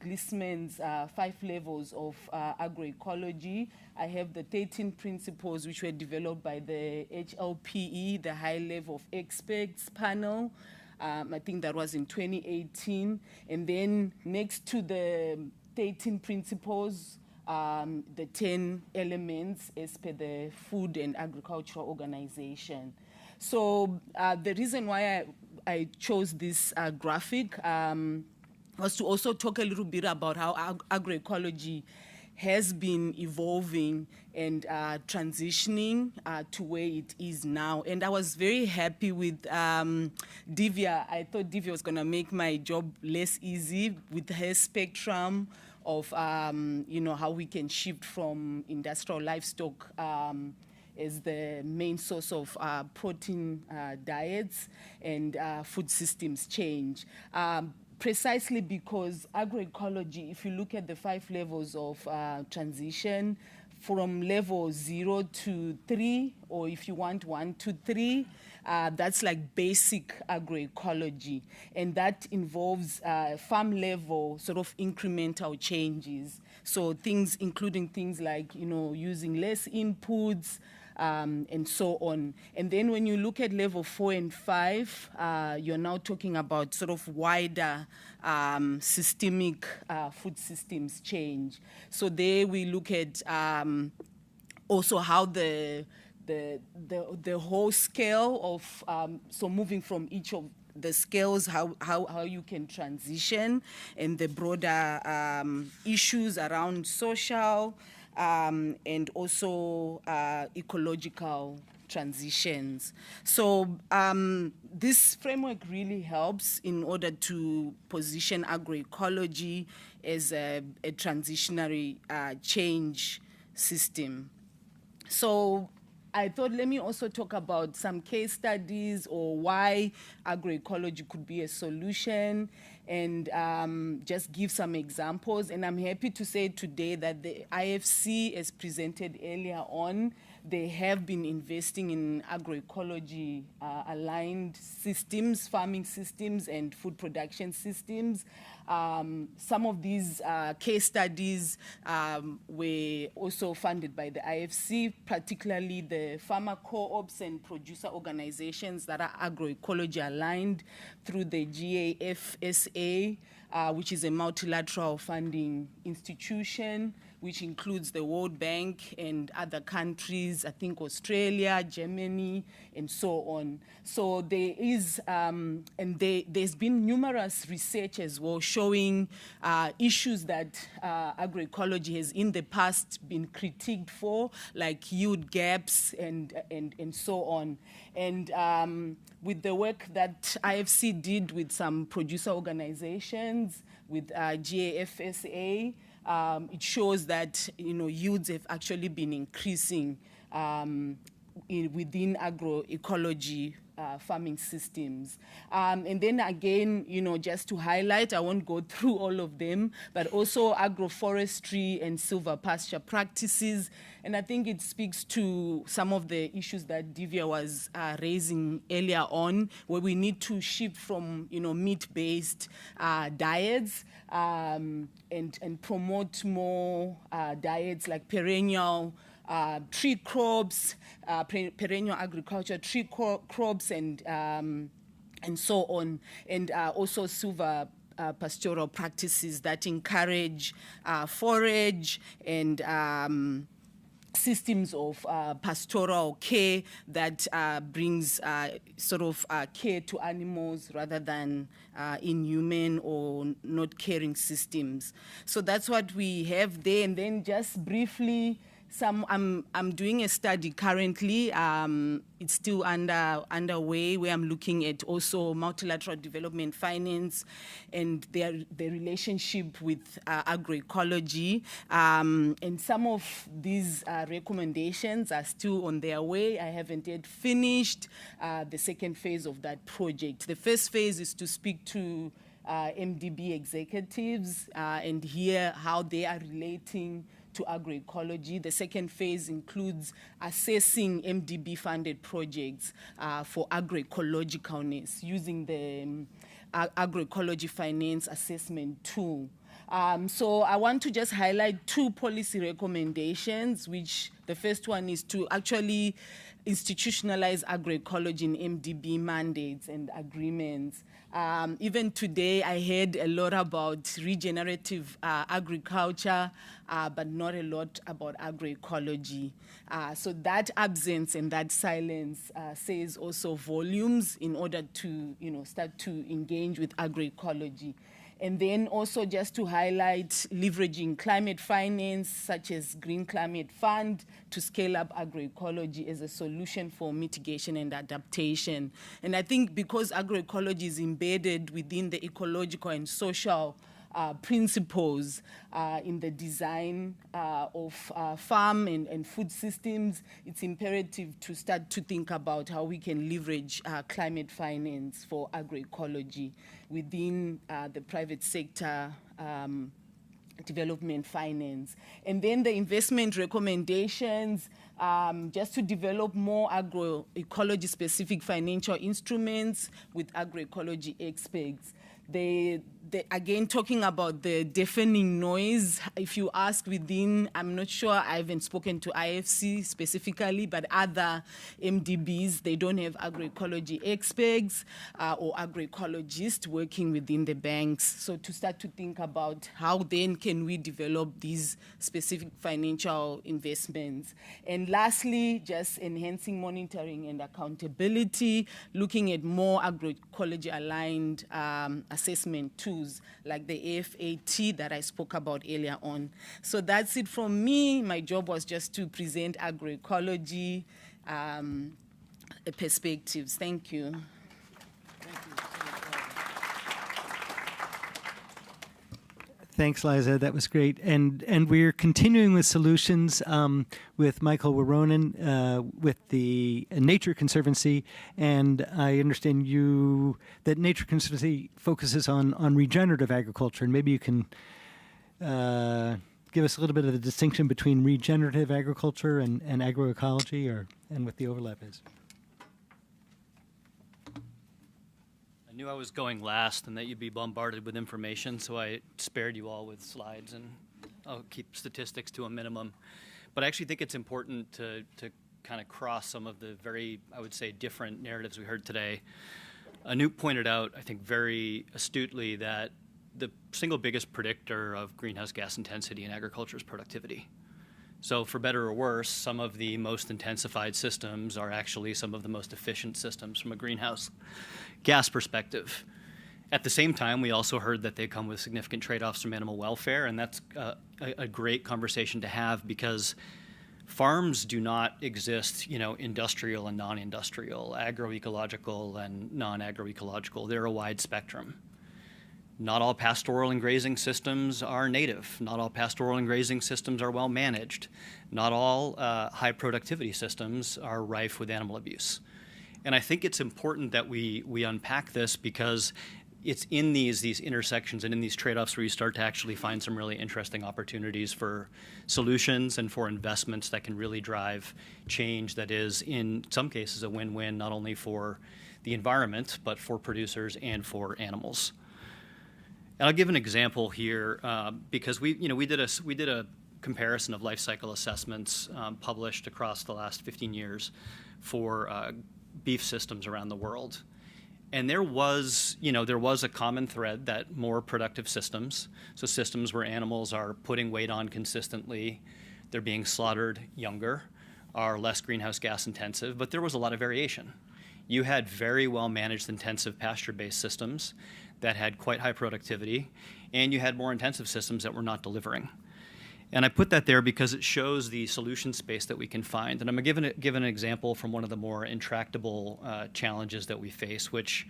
Glisman's 5 levels of agroecology, I have the 13 principles which were developed by the HLPE, the High Level of Experts panel. I think that was in 2018. And then next to the 13 principles, the 10 elements as per the Food and Agricultural Organization. So the reason why I chose this graphic was to also talk a little bit about how agroecology has been evolving and transitioning to where it is now. And I was very happy with Divya. I thought Divya was going to make my job less easy with her spectrum of how we can shift from industrial livestock as the main source of protein diets and food systems change. Precisely because agroecology, if you look at the 5 levels of transition, from level 0 to 3, or if you want 1 to 3, that's like basic agroecology. And that involves farm level sort of incremental changes. So things, including things like, using less inputs, and so on. And then when you look at level 4 and 5, you're now talking about sort of wider systemic food systems change. So there we look at also how the whole scale of, so moving from each of the scales, how you can transition, and the broader issues around social, and also ecological transitions. So this framework really helps in order to position agroecology as a transitionary change system. So I thought, let me also talk about some case studies or why agroecology could be a solution. and just give some examples. And I'm happy to say today that the IFC, as presented earlier on, they have been investing in agroecology aligned systems, farming systems, and food production systems. Some of these case studies were also funded by the IFC, particularly the farmer co-ops and producer organizations that are agroecology aligned through the GAFSA, which is a multilateral funding institution, which includes the World Bank and other countries, I think Australia, Germany, and so on. So there is, there's been numerous research as well showing issues that agroecology has in the past been critiqued for, like yield gaps and so on. And with the work that IFC did with some producer organizations, with GAFSA, it shows that yields have actually been increasing within agroecology farming systems. And then again, just to highlight, I won't go through all of them, but also agroforestry and silvopasture practices. And I think it speaks to some of the issues that Divya was raising earlier on, where we need to shift from meat-based diets and promote more diets like perennial tree crops, perennial agriculture, tree crops, and so on, and also silver pastoral practices that encourage forage and systems of pastoral care that brings care to animals rather than inhuman or not caring systems. So that's what we have there. And then just briefly, I'm doing a study currently. It's still underway, where I'm looking at also multilateral development finance and the relationship with agroecology. And some of these recommendations are still on their way. I haven't yet finished the second phase of that project. The first phase is to speak to MDB executives and hear how they are relating to agroecology. The second phase includes assessing MDB-funded projects for agroecologicalness using the agroecology finance assessment tool. So I want to just highlight two policy recommendations, which the first one is to actually institutionalize agroecology in MDB mandates and agreements. Even today, I heard a lot about regenerative agriculture, but not a lot about agroecology. So that absence and that silence says also volumes in order to start to engage with agroecology. And then also just to highlight leveraging climate finance, such as Green Climate Fund, to scale up agroecology as a solution for mitigation and adaptation. And I think because agroecology is embedded within the ecological and social principles in the design of farm and food systems, it's imperative to start to think about how we can leverage climate finance for agroecology within the private sector development finance. And then the investment recommendations, just to develop more agroecology specific financial instruments with agroecology experts. Again, talking about the deafening noise, if you ask within, I'm not sure, I haven't spoken to IFC specifically, but other MDBs, they don't have agroecology experts or agroecologists working within the banks. So to start to think about how then can we develop these specific financial investments. And lastly, just enhancing monitoring and accountability, looking at more agroecology aligned assessment tools like the AFAT that I spoke about earlier on. So that's it from me. My job was just to present agroecology perspectives. Thank you. Thanks, Liza. That was great. And we're continuing with solutions with Michael Waronin with the Nature Conservancy. And I understand that Nature Conservancy focuses on regenerative agriculture. And maybe you can give us a little bit of the distinction between regenerative agriculture and agroecology, and what the overlap is. I knew I was going last and that you'd be bombarded with information, so I spared you all with slides, and I'll keep statistics to a minimum. But I actually think it's important to kind of cross some of the very, I would say, different narratives we heard today. Anoop pointed out, I think very astutely, that the single biggest predictor of greenhouse gas intensity in agriculture is productivity. So for better or worse, some of the most intensified systems are actually some of the most efficient systems from a greenhouse gas perspective. At the same time, we also heard that they come with significant trade-offs from animal welfare, and that's a great conversation to have, because farms do not exist, industrial and non-industrial, agroecological and non-agroecological. They're a wide spectrum. Not all pastoral and grazing systems are native. Not all pastoral and grazing systems are well managed. Not all high productivity systems are rife with animal abuse. And I think it's important that we unpack this, because it's in these intersections and in these trade-offs where you start to actually find some really interesting opportunities for solutions and for investments that can really drive change that is, in some cases, a win-win, not only for the environment, but for producers and for animals. And I'll give an example here, because we did a comparison of life cycle assessments published across the last 15 years for beef systems around the world. And there was a common thread that more productive systems, so systems where animals are putting weight on consistently, they're being slaughtered younger, are less greenhouse gas intensive, but there was a lot of variation. You had very well managed intensive pasture-based systems that had quite high productivity, and you had more intensive systems that were not delivering. And I put that there because it shows the solution space that we can find. And I'm going to give an example from one of the more intractable challenges that we face, which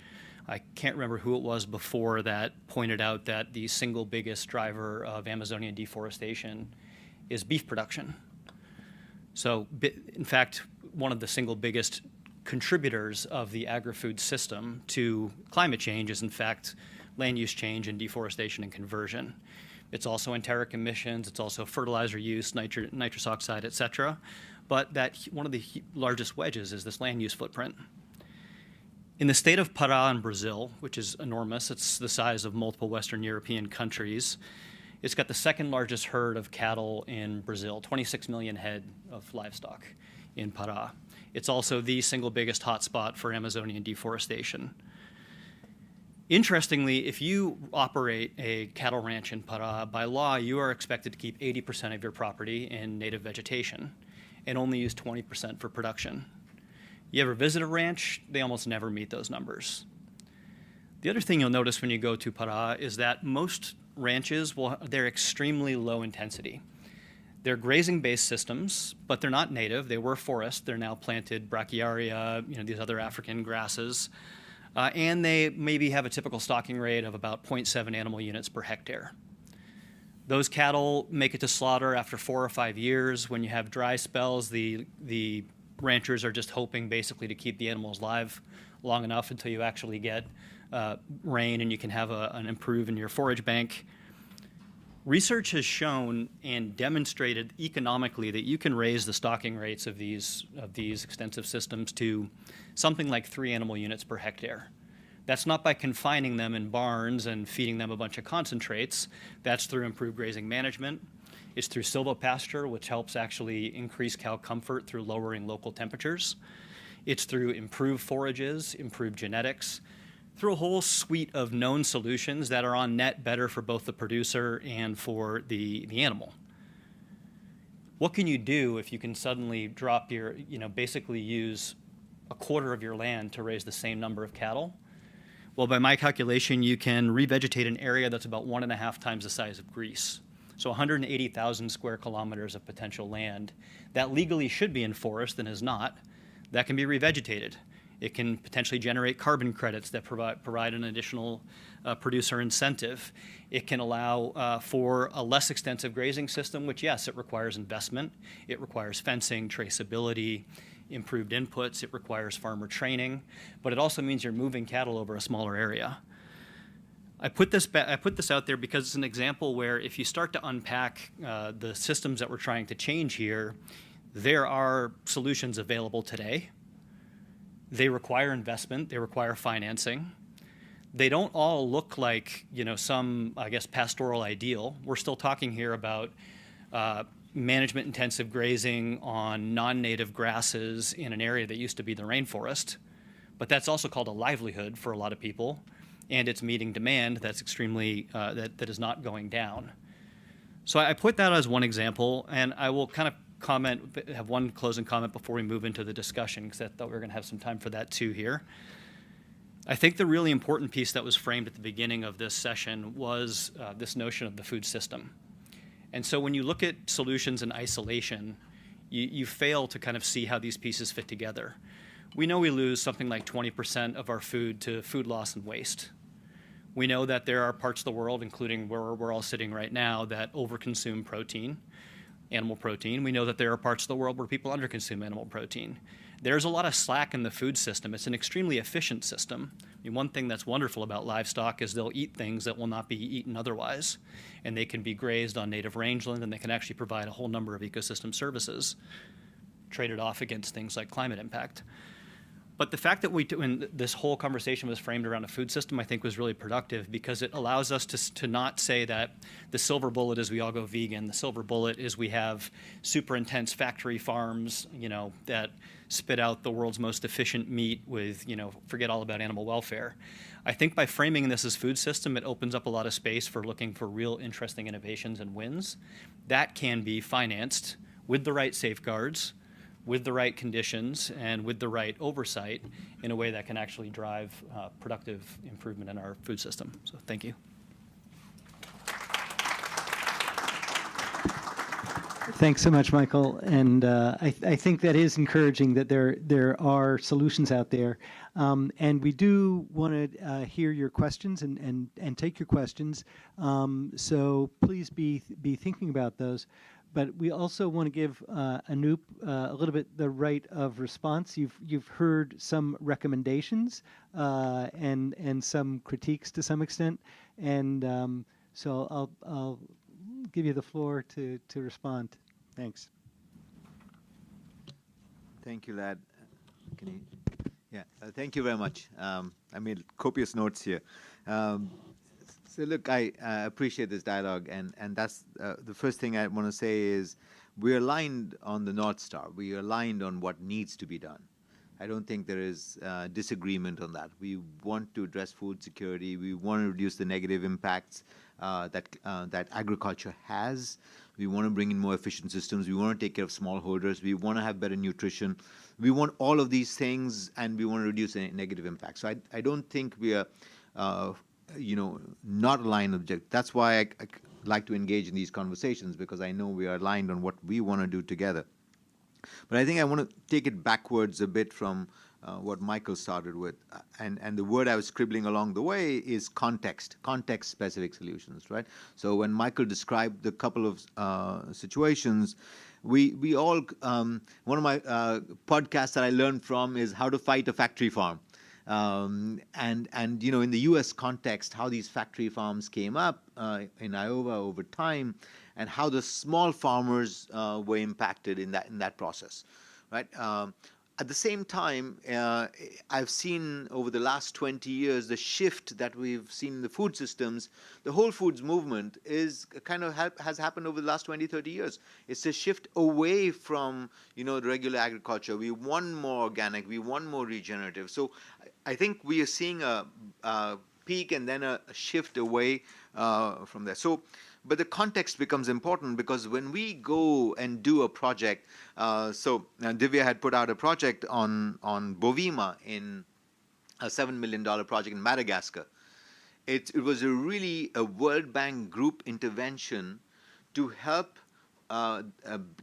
I can't remember who it was before that pointed out that the single biggest driver of Amazonian deforestation is beef production. So, in fact, one of the single biggest contributors of the agri-food system to climate change is, in fact, land use change and deforestation and conversion. It's also enteric emissions, it's also fertilizer use, nitrous oxide, et cetera. But that one of the largest wedges is this land use footprint. In the state of Pará in Brazil, which is enormous, it's the size of multiple Western European countries, it's got the second largest herd of cattle in Brazil, 26 million head of livestock in Pará. It's also the single biggest hotspot for Amazonian deforestation. Interestingly, if you operate a cattle ranch in Pará, by law, you are expected to keep 80% of your property in native vegetation and only use 20% for production. You ever visit a ranch? They almost never meet those numbers. The other thing you'll notice when you go to Pará is that most ranches, they're extremely low intensity. They're grazing-based systems, but they're not native. They were forest. They're now planted brachiaria, these other African grasses. And they maybe have a typical stocking rate of about 0.7 animal units per hectare. Those cattle make it to slaughter after 4 or 5 years. When you have dry spells, the ranchers are just hoping basically to keep the animals live long enough until you actually get rain and you can have an improve in your forage bank. Research has shown and demonstrated economically that you can raise the stocking rates of these extensive systems to something like 3 animal units per hectare. That's not by confining them in barns and feeding them a bunch of concentrates. That's through improved grazing management. It's through silvopasture, which helps actually increase cow comfort through lowering local temperatures. It's through improved forages, improved genetics, through a whole suite of known solutions that are on net better for both the producer and for the animal. What can you do if you can suddenly drop your, basically use a quarter of your land to raise the same number of cattle? Well, by my calculation, you can revegetate an area that's about 1.5 times the size of Greece. So 180,000 square kilometers of potential land that legally should be in forest and is not, that can be revegetated. It can potentially generate carbon credits that provide an additional producer incentive. It can allow for a less extensive grazing system, which, yes, it requires investment. It requires fencing, traceability, improved inputs. It requires farmer training. But it also means you're moving cattle over a smaller area. I put this out there because it's an example where if you start to unpack the systems that we're trying to change here, there are solutions available today. They require investment. They require financing. They don't all look like, some, I guess, pastoral ideal. We're still talking here about management-intensive grazing on non-native grasses in an area that used to be the rainforest. But that's also called a livelihood for a lot of people, and it's meeting demand that's extremely, that is not going down. So I put that as one example, and I will kind of have one closing comment before we move into the discussion, because I thought we were going to have some time for that too here. I think the really important piece that was framed at the beginning of this session was this notion of the food system. And so when you look at solutions in isolation, you fail to kind of see how these pieces fit together. We know we lose something like 20% of our food to food loss and waste. We know that there are parts of the world, including where we're all sitting right now, that overconsume protein, animal protein. We know that there are parts of the world where people underconsume animal protein. There's a lot of slack in the food system. It's an extremely efficient system. I mean, one thing that's wonderful about livestock is they'll eat things that will not be eaten otherwise, and they can be grazed on native rangeland, and they can actually provide a whole number of ecosystem services, traded off against things like climate impact. But the fact that when this whole conversation was framed around a food system, I think was really productive, because it allows us to not say that the silver bullet is we all go vegan. The silver bullet is we have super intense factory farms, that spit out the world's most efficient meat with, forget all about animal welfare. I think by framing this as food system, it opens up a lot of space for looking for real interesting innovations and wins that can be financed with the right safeguards, with the right conditions, and with the right oversight in a way that can actually drive productive improvement in our food system. So thank you. Thanks so much, Michael. And I think that is encouraging that there are solutions out there. And we do want to hear your questions and take your questions. So please be thinking about those. But we also want to give Anoop a little bit the right of response. You've heard some recommendations and some critiques to some extent, and so I'll give you the floor to respond. Thanks. Thank you, Lad. Thank you very much. I made copious notes here. So look, I appreciate this dialogue, and that's the first thing I want to say is we're aligned on the North Star. We are aligned on what needs to be done. I don't think there is disagreement on that. We want to address food security. We want to reduce the negative impacts that agriculture has. We want to bring in more efficient systems. We want to take care of smallholders. We want to have better nutrition. We want all of these things, and we want to reduce the negative impacts. So I don't think we are not aligned object. That's why I like to engage in these conversations, because I know we are aligned on what we want to do together. But I think I want to take it backwards a bit from what Michael started with. And the word I was scribbling along the way is context-specific solutions, right? So when Michael described the couple of situations, we all, one of my podcasts that I learned from is How to Fight a Factory Farm. And in the U.S. context, how these factory farms came up in Iowa over time, and how the small farmers were impacted in that process, right? At the same time, I've seen over the last 20 years the shift that we've seen in the food systems. The whole foods movement is has happened over the last 20, 30 years. It's a shift away from the regular agriculture. We want more organic. We want more regenerative. So I think we are seeing a peak and then a shift away from there. But the context becomes important, because when we go and do a project, Divya had put out a project on Bovima in a $7 million project in Madagascar. It was a World Bank group intervention to help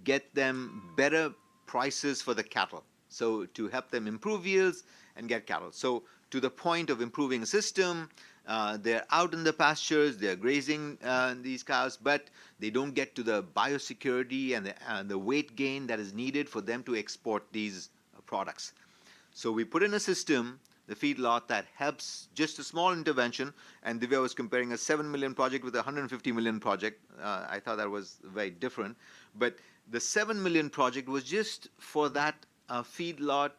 get them better prices for the cattle. So to help them improve yields and get cattle. So to the point of improving the system, they're out in the pastures, they're grazing these cows, but they don't get to the biosecurity and the weight gain that is needed for them to export these products. So we put in a system, the feedlot, that helps, just a small intervention, and Divya was comparing a 7 million project with a 150 million project. I thought that was very different. But the 7 million project was just for that feedlot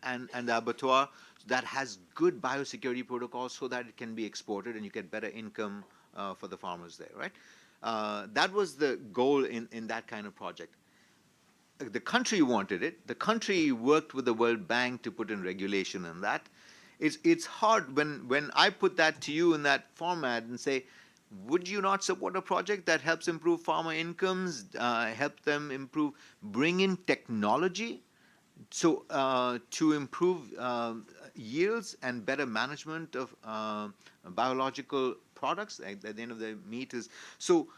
and the abattoir that has good biosecurity protocols so that it can be exported and you get better income for the farmers there, right? That was the goal in that kind of project. The country wanted it. The country worked with the World Bank to put in regulation on that. It's hard when I put that to you in that format and say, would you not support a project that helps improve farmer incomes, help them improve, bring in technology so to improve yields and better management of biological products at the end of the meat is so.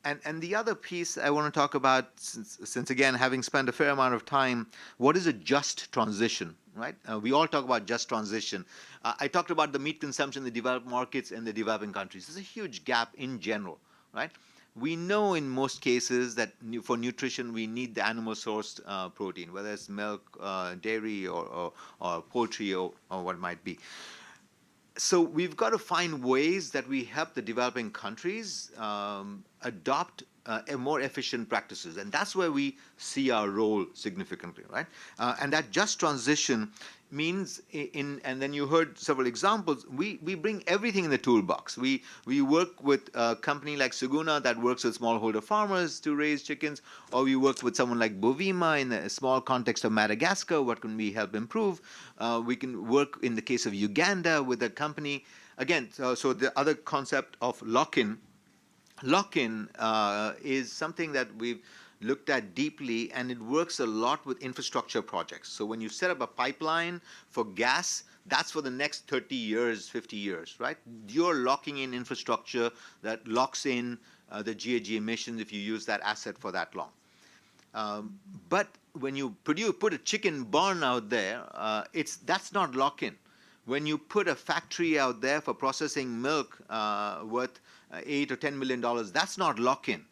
And the other piece I want to talk about, since again, having spent a fair amount of time, what is a just transition, right? We all talk about just transition. I talked about the meat consumption in the developed markets and the developing countries. There's a huge gap in general, right? We know in most cases that for nutrition we need the animal-sourced protein, whether it's milk, dairy, or poultry, or what it might be. So we've got to find ways that we help the developing countries adopt more efficient practices, and that's where we see our role significantly, right? And that just transition means, and then you heard several examples, we bring everything in the toolbox. We work with a company like Saguna that works with smallholder farmers to raise chickens, or we work with someone like Bovima in a small context of Madagascar. What can we help improve? We can work in the case of Uganda with a company. Again, so the other concept of lock-in. Lock-in is something that we've looked at deeply, and it works a lot with infrastructure projects. So when you set up a pipeline for gas, that's for the next 30 years, 50 years, right? You're locking in infrastructure that locks in the GHG emissions if you use that asset for that long. But when you put a chicken barn out there, that's not lock-in. When you put a factory out there for processing milk worth $8 or $10 million, that's not lock-in.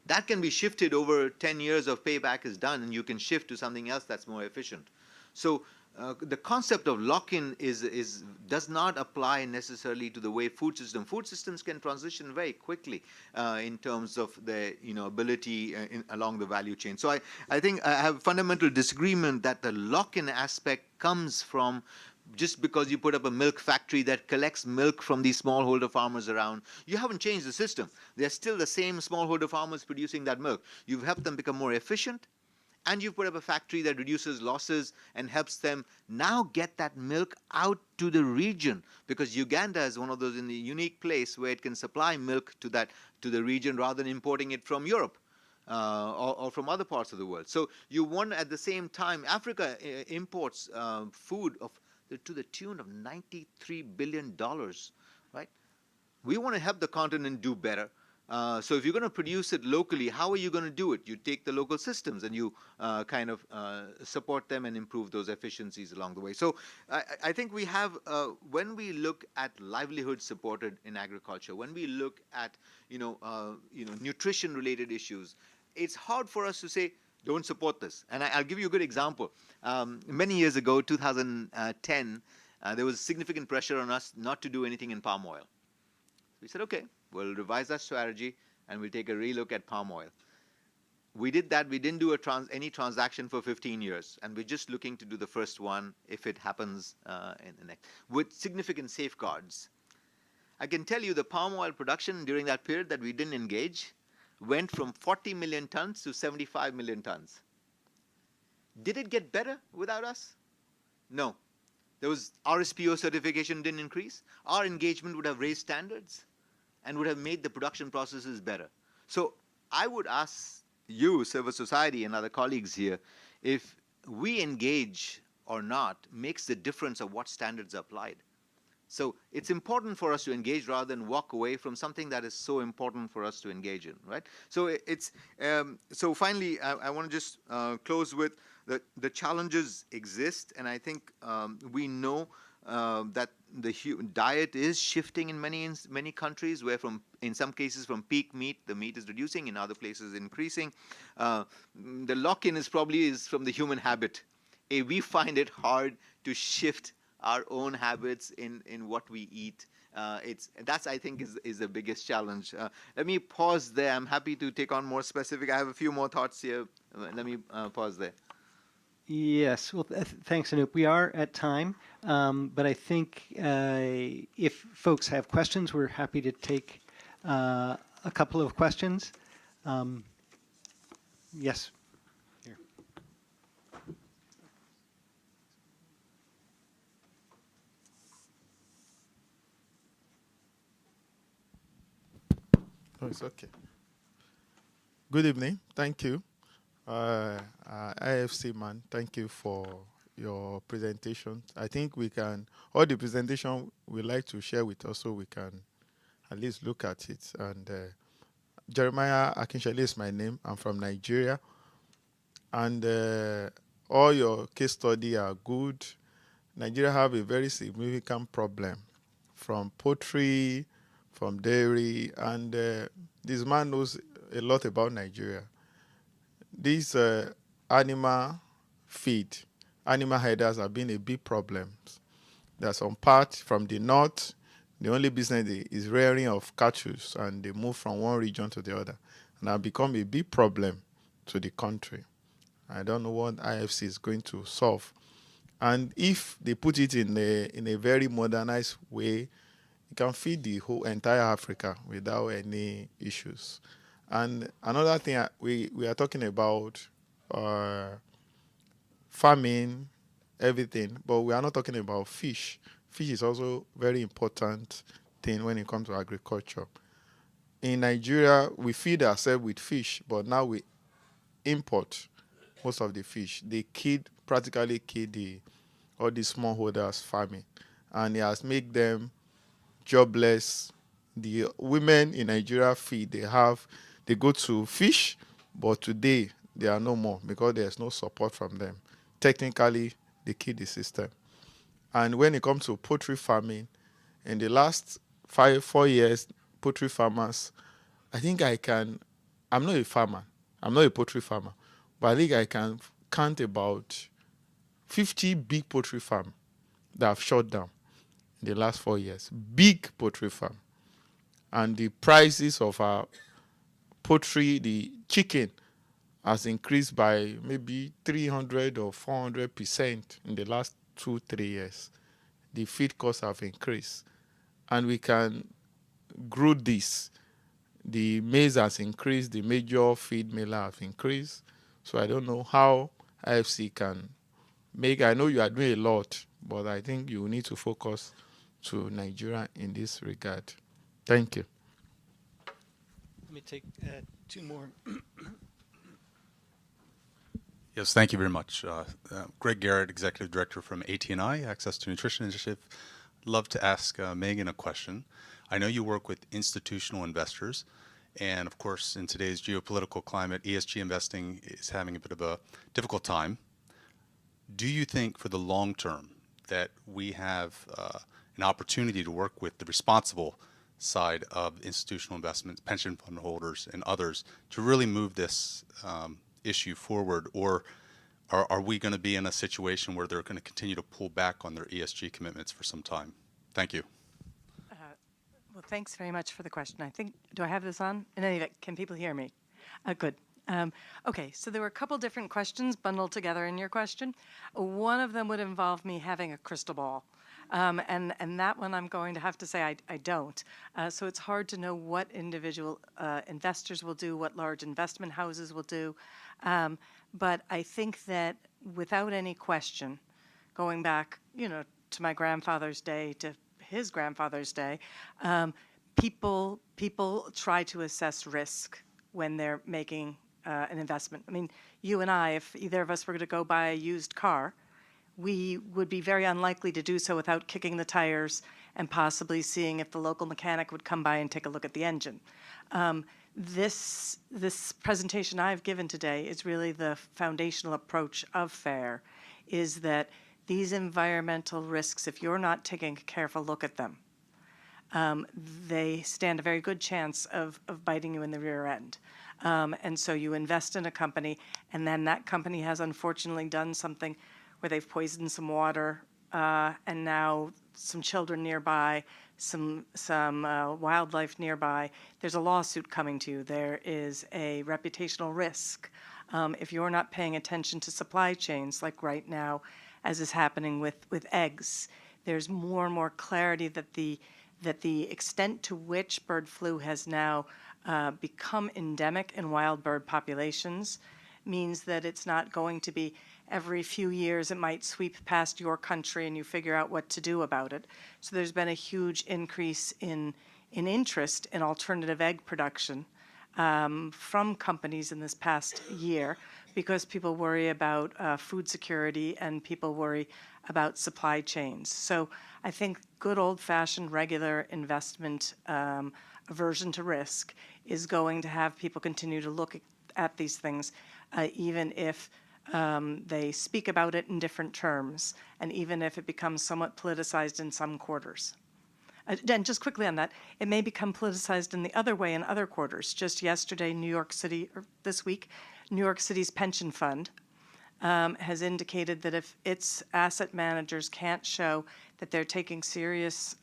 That can be shifted over 10 years of payback is done, and you can shift to something else that's more efficient. So the concept of lock-in does not apply necessarily to the way food systems can transition very quickly in terms of their ability along the value chain. So I think I have fundamental disagreement that the lock-in aspect comes from just because you put up a milk factory that collects milk from these smallholder farmers around. You haven't changed the system. They're still the same smallholder farmers producing that milk. You've helped them become more efficient, and you've put up a factory that reduces losses and helps them now get that milk out to the region, because Uganda is one of those in the unique place where it can supply milk to the region rather than importing it from Europe. Or from other parts of the world. So you want, at the same time, Africa imports food to the tune of $93 billion, right? We want to help the continent do better. So if you're going to produce it locally, how are you going to do it? You take the local systems and you kind of support them and improve those efficiencies along the way. So I think we have, when we look at livelihood supported in agriculture, when we look at nutrition-related issues, it's hard for us to say, don't support this. And I'll give you a good example. Many years ago, 2010, there was significant pressure on us not to do anything in palm oil. We said, okay, we'll revise our strategy and we'll take a relook at palm oil. We did that. We didn't do any transaction for 15 years, and we're just looking to do the first one if it happens in the next, with significant safeguards. I can tell you the palm oil production during that period that we didn't engage went from 40 million tons to 75 million tons. Did it get better without us? No. There was RSPO certification didn't increase. Our engagement would have raised standards and would have made the production processes better. So I would ask you, civil society and other colleagues here, if we engage or not makes the difference of what standards are applied. So it's important for us to engage rather than walk away from something that is so important for us to engage in, right? So so finally, I want to just close with the challenges exist, and I think we know that the diet is shifting in many countries, where in some cases from peak meat, the meat is reducing, in other places increasing. The lock-in is from the human habit. We find it hard to shift our own habits in what we eat. That's, I think, is the biggest challenge. Let me pause there. I'm happy to take on more specific. I have a few more thoughts here. Let me pause there. Yes. Well, thanks, Anoop. We are at time, but I think if folks have questions, we're happy to take a couple of questions. Yes. Here. Oh, it's okay. Good evening. Thank you. IFC man, thank you for your presentation. I think we can, all the presentation we like to share with us, so we can at least look at it. And Jeremiah Akinshele is my name. I'm from Nigeria. And all your case study are good. Nigeria have a very significant problem from poultry, from dairy, and this man knows a lot about Nigeria. These animal feed, animal headers have been a big problem. There's some part from the north, the only business is rearing of cattle, and they move from one region to the other, and have become a big problem to the country. I don't know what IFC is going to solve. And if they put it in a very modernized way, it can feed the whole entire Africa without any issues. And another thing, we are talking about farming, everything, but we are not talking about fish. Fish is also very important thing when it comes to agriculture. In Nigeria, we feed ourselves with fish, but now we import most of the fish. They practically kill all the smallholders farming, and it has made them jobless. The women in Nigeria they go to fish, but today they are no more because there's no support from them. Technically, they kill the system. And when it comes to poultry farming, in the last 4 years, poultry farmers, I'm not a farmer, I'm not a poultry farmer, but I think I can count about 50 big poultry farms that have shut down in the last 4 years. Big poultry farm. And the prices of our poultry, the chicken, has increased by maybe 300 or 400% in the last 2-3 years. The feed costs have increased. And we can grow this. The maize has increased, the major feed miller have increased. So I don't know how IFC can I know you are doing a lot, but I think you need to focus to Nigeria in this regard. Thank you. Let me take two more. Yes, thank you very much. Greg Garrett, Executive Director from AT&I, Access to Nutrition Initiative. I'd love to ask Megan a question. I know you work with institutional investors, and of course, in today's geopolitical climate, ESG investing is having a bit of a difficult time. Do you think for the long term that we have an opportunity to work with the responsible side of institutional investments, pension fund holders, and others to really move this issue forward, or are we going to be in a situation where they're going to continue to pull back on their ESG commitments for some time? Thank you. Well, thanks very much for the question. I think, do I have this on? In any event, can people hear me? Good. Okay, so there were a couple different questions bundled together in your question. One of them would involve me having a crystal ball. And that one I'm going to have to say I don't. So it's hard to know what individual investors will do, what large investment houses will do. But I think that without any question, going back, to my grandfather's day, to his grandfather's day, people try to assess risk when they're making an investment. I mean, you and I, if either of us were going to go buy a used car, we would be very unlikely to do so without kicking the tires and possibly seeing if the local mechanic would come by and take a look at the engine. This presentation I've given today is really the foundational approach of FAIR, is that these environmental risks, if you're not taking a careful look at them, they stand a very good chance of biting you in the rear end. And so you invest in a company, and then that company has unfortunately done something where they've poisoned some water, and now some children nearby, some wildlife nearby. There's a lawsuit coming to you. There is a reputational risk. If you're not paying attention to supply chains, like right now, as is happening with eggs, there's more and more clarity that the extent to which bird flu has now become endemic in wild bird populations means that it's not going to be every few years it might sweep past your country and you figure out what to do about it. So there's been a huge increase in interest in alternative egg production from companies in this past year, because people worry about food security and people worry about supply chains. So I think good old-fashioned regular investment aversion to risk is going to have people continue to look at these things, even if they speak about it in different terms, and even if it becomes somewhat politicized in some quarters. And just quickly on that, it may become politicized in the other way in other quarters. Just yesterday, New York City, or this week, New York City's pension fund has indicated that if its asset managers can't show that they're taking serious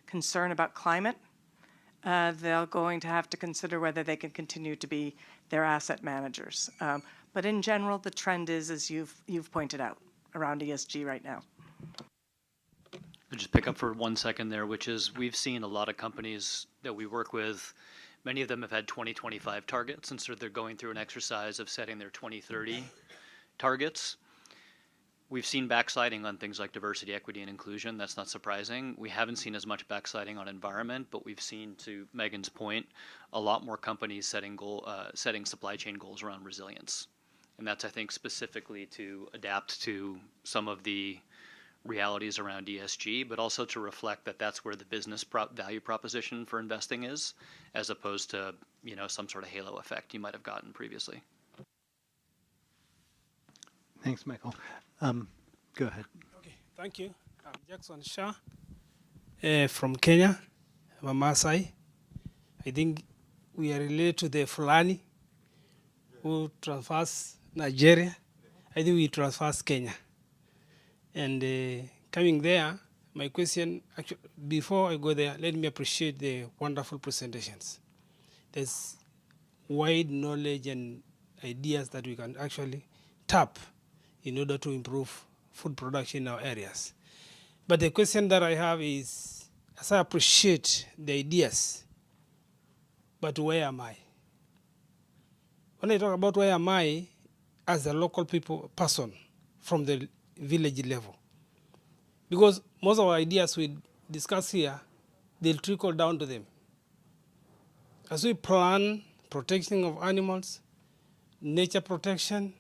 concern about climate, they're going to have to consider whether they can continue to be their asset managers. But in general, the trend is, as you've pointed out, around ESG right now. I'll just pick up for 1 second there, which is we've seen a lot of companies that we work with. Many of them have had 2025 targets, and so they're going through an exercise of setting their 2030 targets. We've seen backsliding on things like diversity, equity, and inclusion. That's not surprising. We haven't seen as much backsliding on environment, but we've seen, to Megan's point, a lot more companies setting supply chain goals around resilience. And that's, I think, specifically to adapt to some of the realities around ESG, but also to reflect that that's where the business value proposition for investing is, as opposed to, some sort of halo effect you might have gotten previously. Thanks, Michael. Go ahead. Okay, thank you. I'm Jackson Shah from Kenya. I'm a Maasai. I think we are related to the Fulani who transfers Nigeria. I think we transfers Kenya. And coming there, my question, actually, before I go there, let me appreciate the wonderful presentations. There's wide knowledge and ideas that we can actually tap in order to improve food production in our areas. But the question that I have is, as I appreciate the ideas, but where am I? When I talk about where am I, as a local person from the village level, because most of our ideas we discuss here, they'll trickle down to them. As we plan protection of animals, nature protection,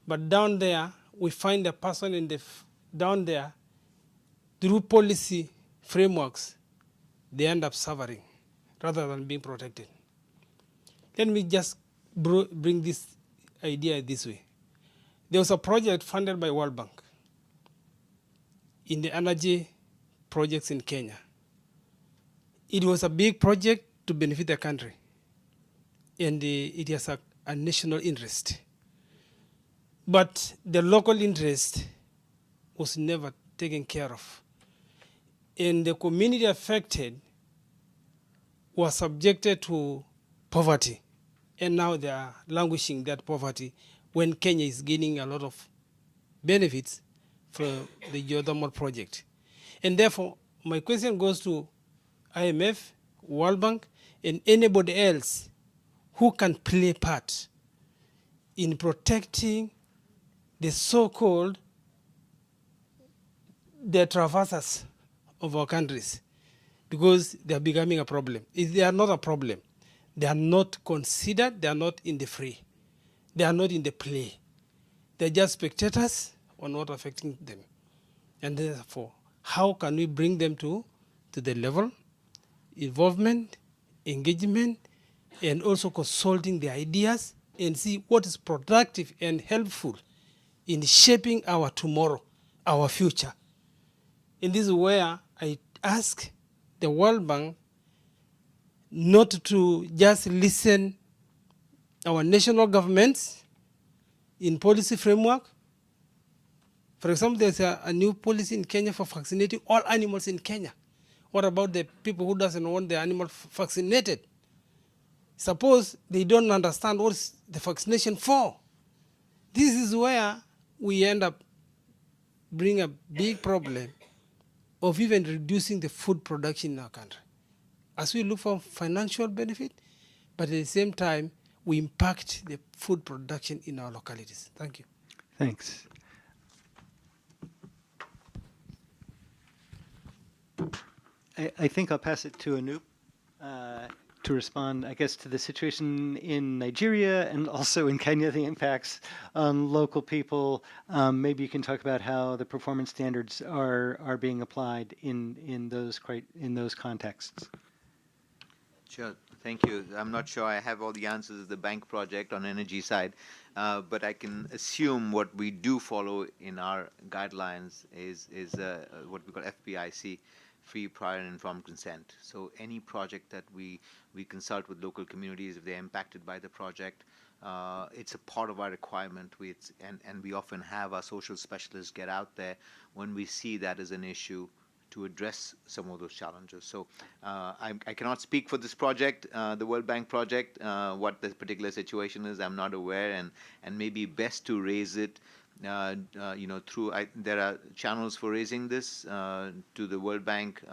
but down there, we find a person down there, through policy frameworks, they end up suffering rather than being protected. Let me just bring this idea this way. There was a project funded by World Bank in the energy projects in Kenya. It was a big project to benefit the country, and it has a national interest. But the local interest was never taken care of. And the community affected was subjected to poverty. And now they are languishing that poverty when Kenya is gaining a lot of benefits from the geothermal project. And therefore, my question goes to IMF, World Bank, and anybody else who can play part in protecting the so-called the traversers of our countries, because they are becoming a problem. If they are not a problem, they are not considered, they are not in the fray, they are not in the play. They're just spectators or not affecting them. And therefore, how can we bring them to the level, involvement, engagement, and also consulting the ideas and see what is productive and helpful in shaping our tomorrow, our future. And this is where I ask the World Bank not to just listen our national governments in policy framework. For example, there's a new policy in Kenya for vaccinating all animals in Kenya. What about the people who doesn't want the animal vaccinated? Suppose they don't understand what's the vaccination for. This is where we end up bringing a big problem of even reducing the food production in our country. As we look for financial benefit, but at the same time, we impact the food production in our localities. Thank you. Thanks. I think I'll pass it to Anoop to respond, I guess, to the situation in Nigeria and also in Kenya, the impacts on local people. Maybe you can talk about how the performance standards are being applied in those contexts. Sure. Thank you. I'm not sure I have all the answers of the bank project on energy side, but I can assume what we do follow in our guidelines is what we call FPIC, free, prior, and informed consent. So any project that we consult with local communities if they're impacted by the project, it's a part of our requirement. And we often have our social specialists get out there when we see that as an issue to address some of those challenges. So I cannot speak for this project, the World Bank project, what the particular situation is. I'm not aware, and maybe best to raise it through, there are channels for raising this to the World Bank,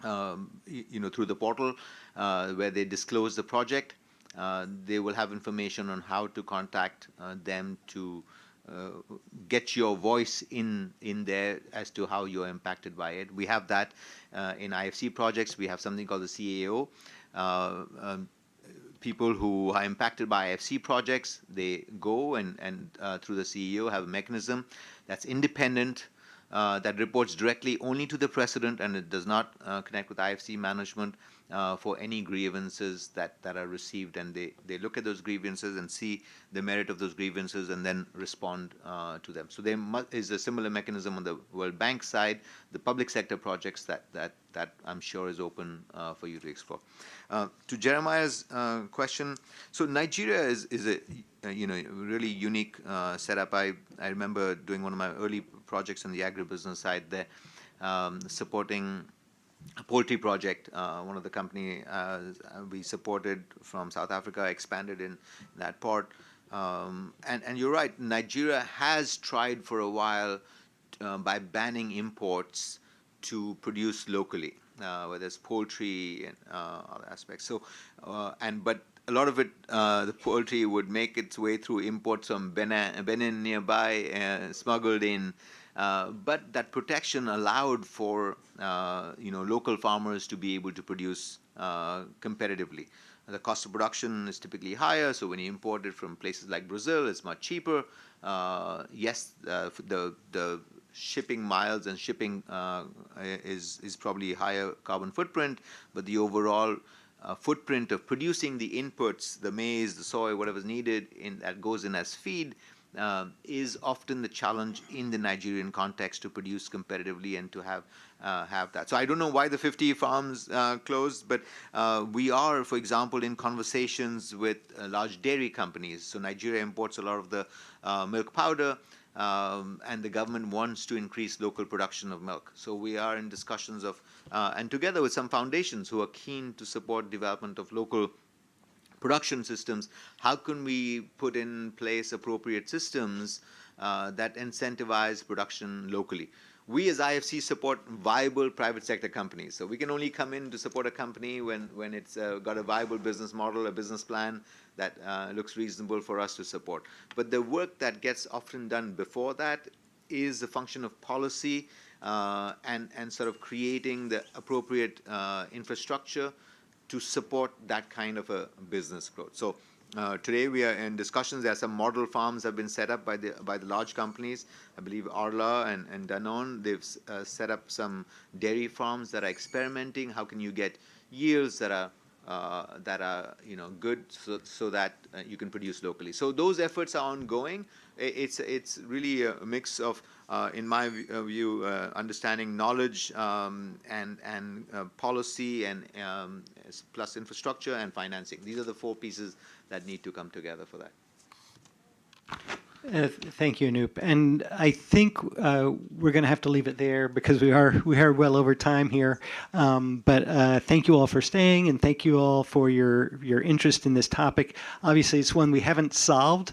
through the portal where they disclose the project. They will have information on how to contact them to get your voice in there as to how you're impacted by it. We have that in IFC projects. We have something called the CAO. People who are impacted by IFC projects, they go and through the CEO have a mechanism that's independent, that reports directly only to the president, and it does not connect with IFC management for any grievances that are received. And they look at those grievances and see the merit of those grievances and then respond to them. So there is a similar mechanism on the World Bank side, the public sector projects that I'm sure is open for you to explore. To Jeremiah's question, so Nigeria is a really unique setup. I remember doing one of my early projects on the agribusiness side there, supporting a poultry project. One of the company we supported from South Africa expanded in that part. And you're right, Nigeria has tried for a while by banning imports to produce locally, whether it's poultry and other aspects. So, but a lot of it, the poultry would make its way through imports from Benin nearby, smuggled in. But that protection allowed for local farmers to be able to produce competitively. The cost of production is typically higher, so when you import it from places like Brazil, it's much cheaper. Yes, the shipping miles and shipping is probably higher carbon footprint, but the overall footprint of producing the inputs, the maize, the soy, whatever's needed that goes in as feed, is often the challenge in the Nigerian context to produce competitively and to have that. So I don't know why the 50 farms closed, but we are, for example, in conversations with large dairy companies. So Nigeria imports a lot of the milk powder, and the government wants to increase local production of milk. So we are in discussions of, and together with some foundations who are keen to support development of local production systems, how can we put in place appropriate systems that incentivize production locally? We as IFC support viable private sector companies. So we can only come in to support a company when it's got a viable business model, a business plan that looks reasonable for us to support. But the work that gets often done before that is a function of policy and sort of creating the appropriate infrastructure to support that kind of a business growth. So Today we are in discussions. There are some model farms have been set up by the large companies. I believe Arla and Danone. They've set up some dairy farms that are experimenting. How can you get yields that are good so that you can produce locally. So those efforts are ongoing. It's really a mix of, in my view, understanding knowledge and policy and plus infrastructure and financing. These are the four pieces that need to come together for that. Thank you, Anoop. And I think we're going to have to leave it there because we are well over time here. But thank you all for staying, and thank you all for your interest in this topic. Obviously, it's one we haven't solved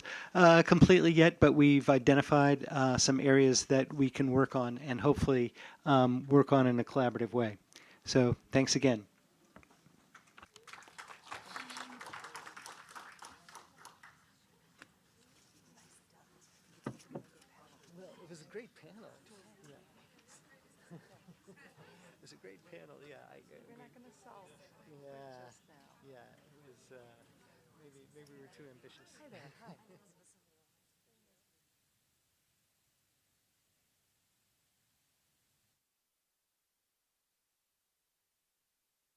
completely yet, but we've identified some areas that we can work on and hopefully work on in a collaborative way. So thanks again. It was a great panel. Yeah. It was a great panel. Yeah. We're not going to solve it. Yeah. Just now. Yeah. It was maybe we were too ambitious. Hi there. Hi.